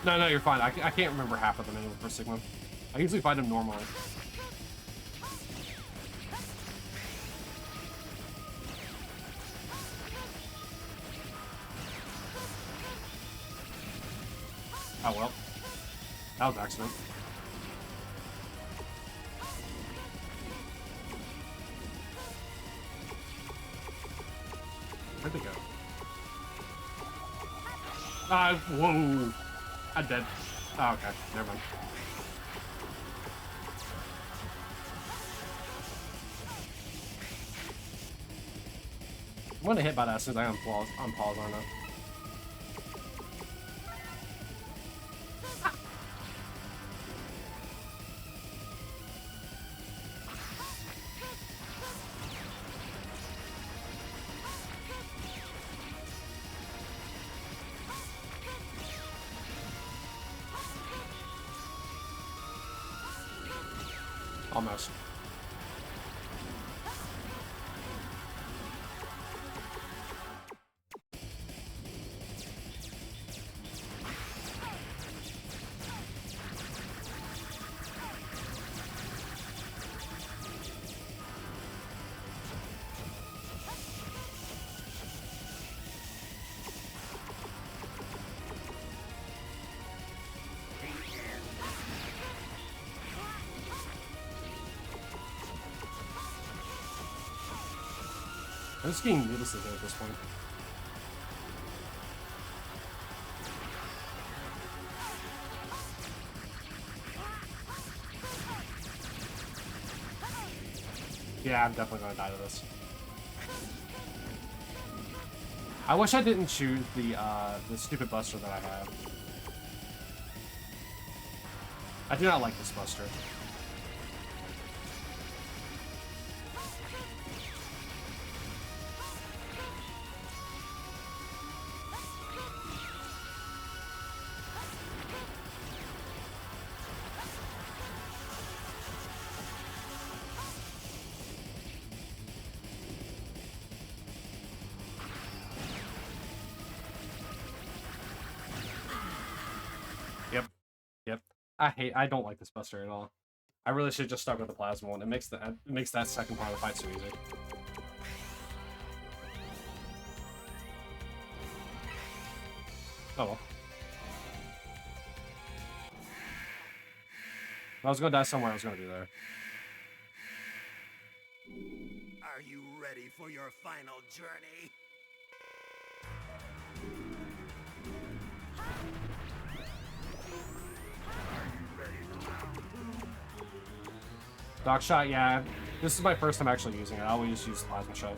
No, you're fine. I can't remember half of them anyway for Sigma. I usually find them normally. Oh well. That was an accident. Where'd they go? Whoa! I'm dead. Oh, okay. Never mind. I'm gonna hit by that as soon as I unpause on it. Almost. I'm just getting needlessly good at this point. Yeah, I'm definitely gonna die to this. I wish I didn't choose the stupid buster that I have. I do not like this buster. Yep. I don't like this buster at all. I really should just start with the plasma one. It makes that second part of the fight so easy. Oh well. If I was gonna die somewhere, I was gonna be there. Are you ready for your final journey? Doc shot, yeah. This is my first time actually using it. I always use plasma shot.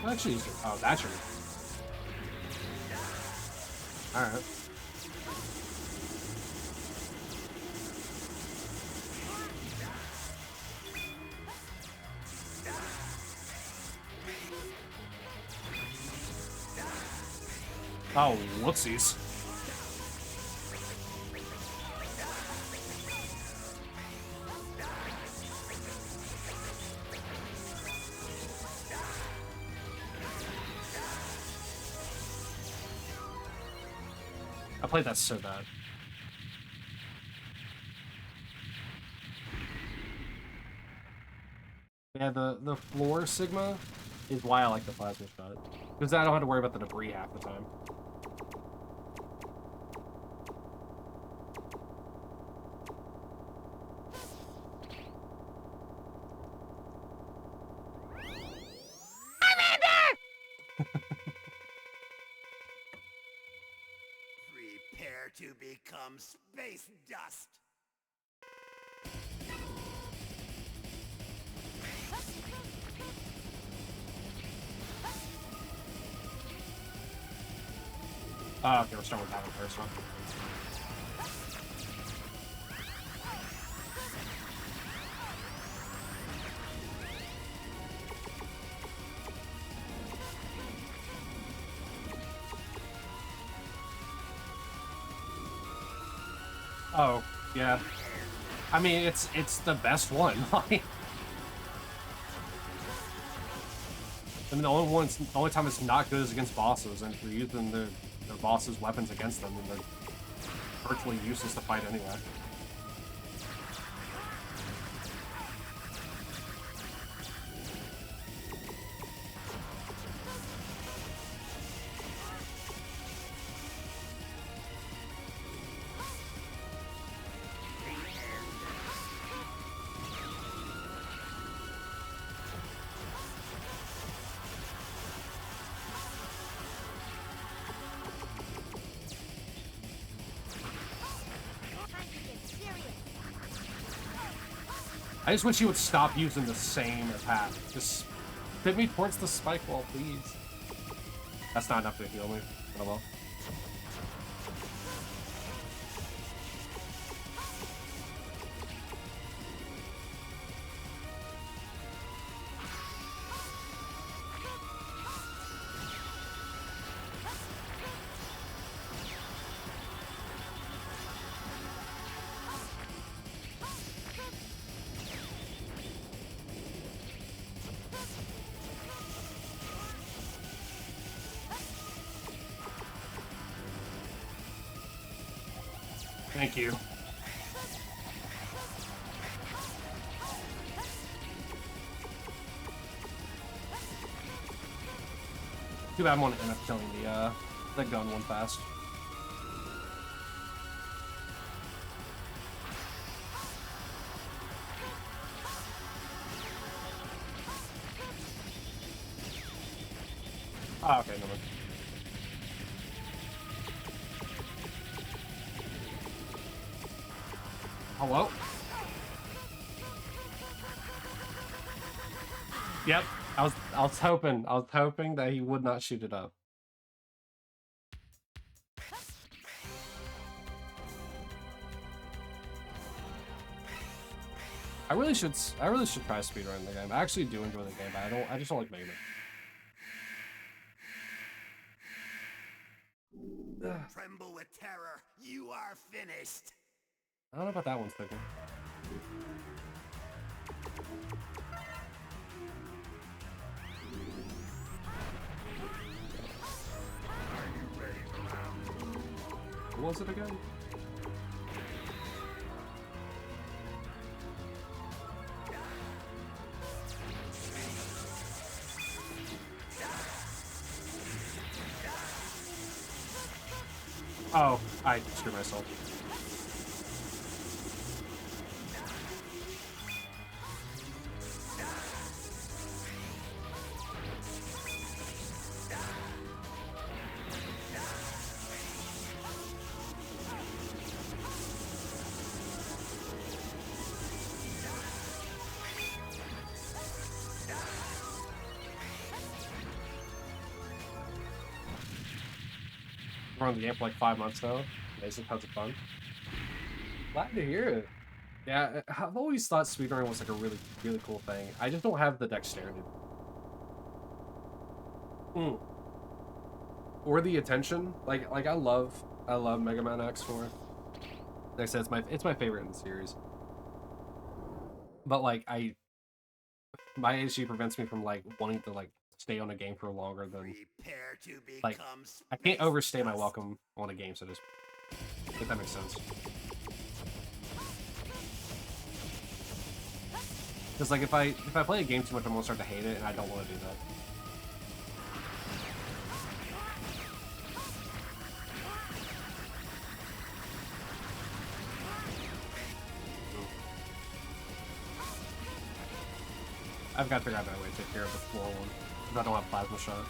Actually, oh, that should. All right. Oh, whoopsies. I played that so bad. Yeah, the floor Sigma is why I like the plasma shot. Because I don't have to worry about the debris half the time. Prepare to become space dust. Oh, okay, we're starting with that one first, huh? Oh, yeah. I mean, it's the best one. I mean, the only time it's not good is against bosses, and if you're using their bosses' weapons against them, then they're virtually useless to fight anyway. I just wish you would stop using the same attack. Just hit me towards the spike wall, please. That's not enough to heal me. Oh well. Thank you. Too bad I'm gonna end up killing the gun one fast. Ah, okay, no. Hello? Yep, I was hoping that he would not shoot it up. I really should try speedrunning the game. I actually do enjoy the game, but I just don't like making it. Tremble with terror. You are finished. I don't know about that one, Sticker. What was it again? Oh, I screwed myself. Run the game for like 5 months though. Amazing, tons of fun. Glad to hear it. Yeah, I've always thought speedrunning was like a really, really cool thing. I just don't have the dexterity. Or the attention. Like I love Mega Man X4. Like I said, it's my favorite in the series. But like my ADHD prevents me from like wanting to like stay on a game for longer than Prepare to like become I can't space overstay my dust. welcome on a game, so just if that makes sense. Because like if I play a game too much, I'm gonna start to hate it, and I don't want to do that. I've got to figure out a better way to take care of the floor one. If I don't have plasma shot.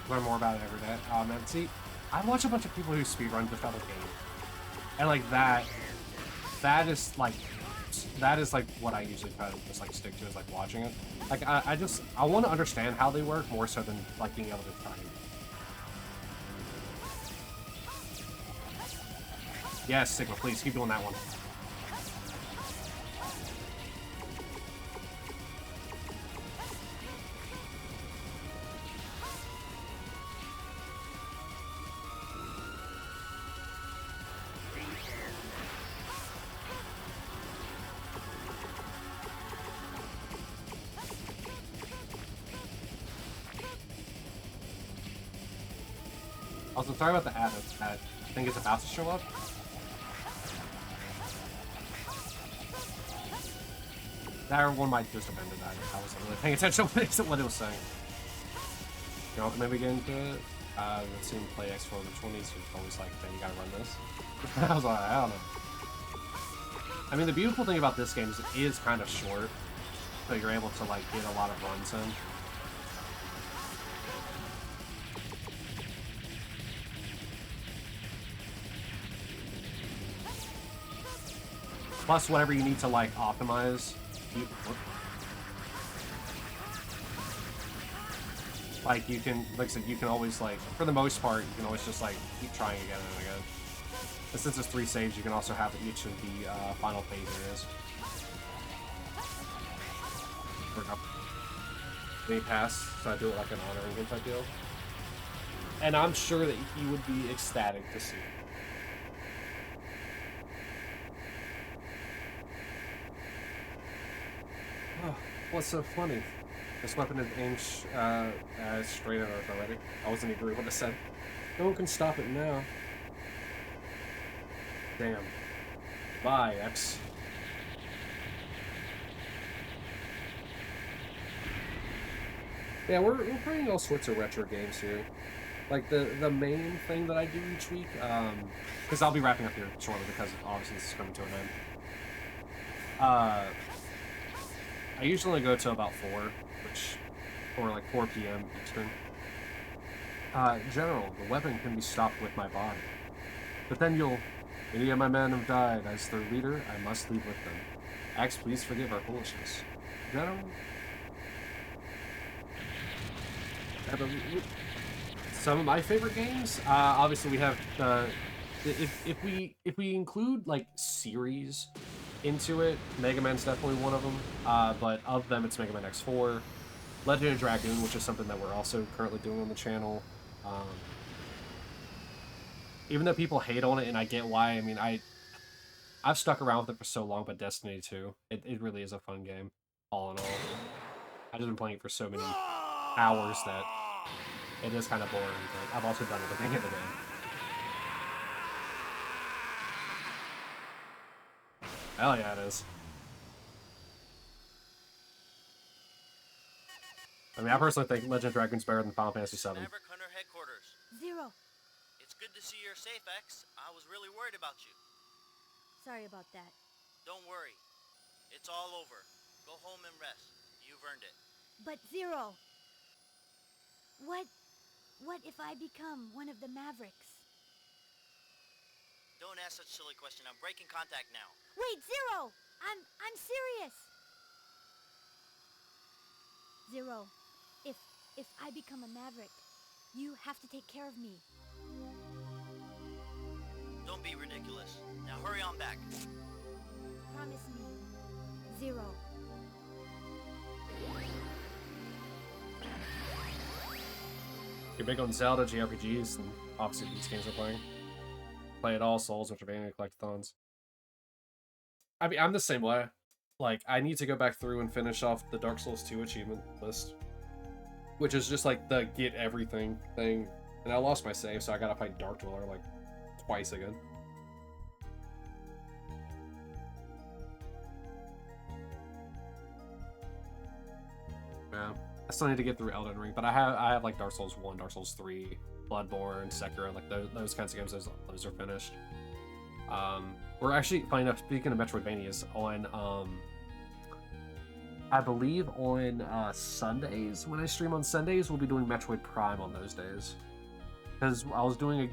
Learn more about it every day. Man, see, I watch a bunch of people who speedrun the fellow game, and like that is like what I usually try to just like stick to is like watching it. Like I want to understand how they work more so than like being able to try. Yes, Sigma, please keep doing that one. Also, sorry about the ad that I think it's about to show up. That one might just have ended that. I wasn't really paying attention to what it was saying. You know, maybe get into it. I've seen play X4 in the 20s, who's always like, man, you gotta run this. I was like, I don't know. I mean, the beautiful thing about this game is it is kind of short, so you're able to like get a lot of runs in. Plus, whatever you need to like optimize, like you can, like I said, you can always like, for the most part, you can always just like keep trying again and again. And since there's 3 saves, you can also have each of the final phase areas. Then you pass, so I do it like an honoring him type deal. And I'm sure that he would be ecstatic to see. Oh, what's so funny? This weapon is aimed straight at us already. I wasn't even what I said. No one can stop it now. Damn. Bye, X. Yeah, we're playing all sorts of retro games here. Like the main thing that I do each week, because I'll be wrapping up here shortly because obviously this is coming to an end. I usually only go to about 4, or like 4 p.m. Eastern. General, the weapon can be stopped with my body. But then many of my men have died. As their leader, I must leave with them. Axe, please forgive our foolishness. General? Some of my favorite games, obviously we have, if we include, like, series into it, Mega Man's definitely one of them, but of them, it's Mega Man X4, Legend of Dragoon, which is something that we're also currently doing on the channel. Even though people hate on it, and I get why, I mean, I've stuck around with it for so long, but Destiny 2, it really is a fun game, all in all. I've just been playing it for so many hours that it is kind of boring, but I've also done everything in the game. Hell yeah, it is. I mean, I personally think Legend of Dragoon's better than Final Fantasy VII. Maverick Hunter headquarters. Zero. It's good to see you're safe, X. I was really worried about you. Sorry about that. Don't worry. It's all over. Go home and rest. You've earned it. But Zero, what if I become one of the Mavericks? Don't ask such a silly question. I'm breaking contact now. Wait, Zero! I'm serious. Zero, if I become a Maverick, you have to take care of me. Don't be ridiculous. Now hurry on back. Promise me. Zero. You're big on Zelda, JRPGs, and obviously these games we're playing. Play it all, Souls, Metroidvania, Collectathons. I mean, I'm the same way. Like, I need to go back through and finish off the Dark Souls 2 achievement list. Which is just like the get everything thing. And I lost my save, so I gotta fight Dark Dweller like twice again. Yeah. I still need to get through Elden Ring, but I have like Dark Souls 1, Dark Souls 3, Bloodborne, Sekiro, like those kinds of games, those are finished. We're actually, funny enough, speaking of Metroidvanias, on, I believe on Sundays, when I stream on Sundays, we'll be doing Metroid Prime on those days. Because I was doing a a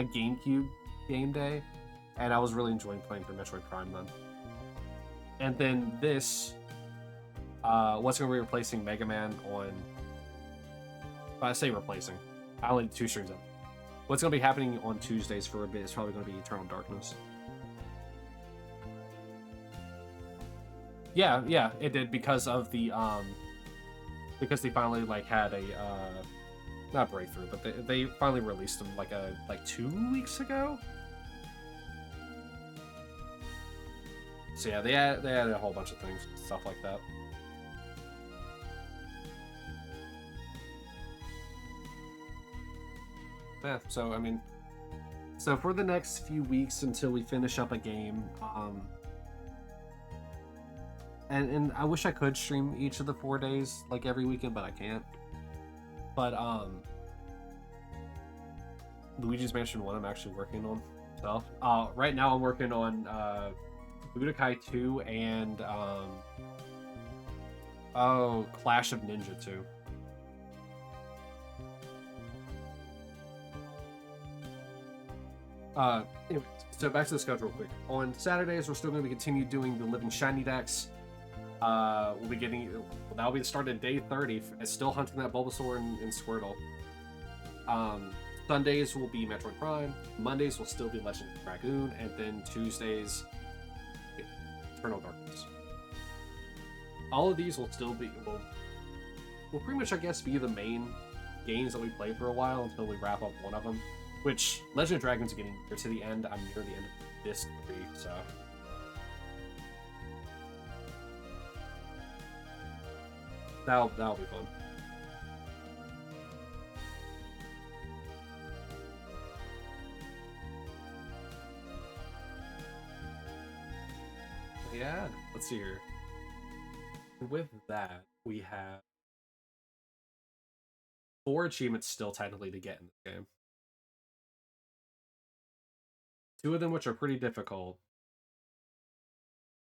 GameCube game day, and I was really enjoying playing through Metroid Prime then. And then this, what's going to be replacing Mega Man on... I say replacing. I only did 2 streams up. What's going to be happening on Tuesdays for a bit is probably going to be Eternal Darkness. Yeah, it did because of the, because they finally, like, had a, not breakthrough, but they finally released them, like, 2 weeks ago? So yeah, they added a whole bunch of things, stuff like that. Yeah, so, I mean, so for the next few weeks until we finish up a game, and I wish I could stream each of the 4 days, like, every weekend, but I can't. But, Luigi's Mansion 1 I'm actually working on stuff. Right now I'm working on, Budokai 2 and, Clash of Ninja 2. Anyway, so back to the schedule real quick. On Saturdays, we're still going to continue doing the Living Shiny decks. We'll be getting... That'll be the start of day 30. It's still hunting that Bulbasaur and Squirtle. Sundays will be Metroid Prime. Mondays will still be Legend of Dragoon. And then Tuesdays, Eternal Darkness. All of these will still be... will pretty much, I guess, be the main games that we play for a while until we wrap up one of them. Which, Legend of Dragoon's getting near to the end. I'm near the end of Disc 3, so... That'll be fun. Yeah, let's see here. With that, we have 4 achievements still technically to get in this game. 2 of them which are pretty difficult,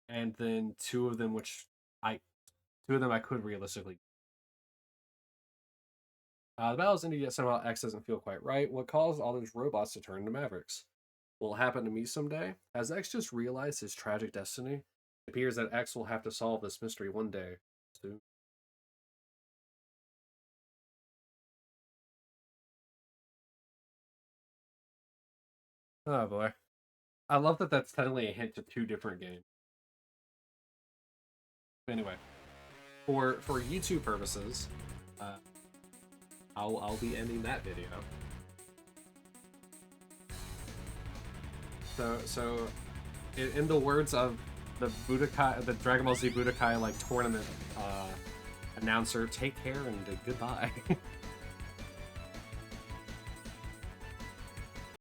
and then 2 of them which I could realistically. The battle's ended yet somehow X doesn't feel quite right. What caused all those robots to turn into Mavericks? Will it happen to me someday? Has X just realized his tragic destiny? It appears that X will have to solve this mystery one day soon. Oh boy. I love that that's technically a hint to 2 different games. Anyway, for YouTube purposes, I'll be ending that video. So in the words of the Dragon Ball Z Budokai like tournament announcer, take care and goodbye.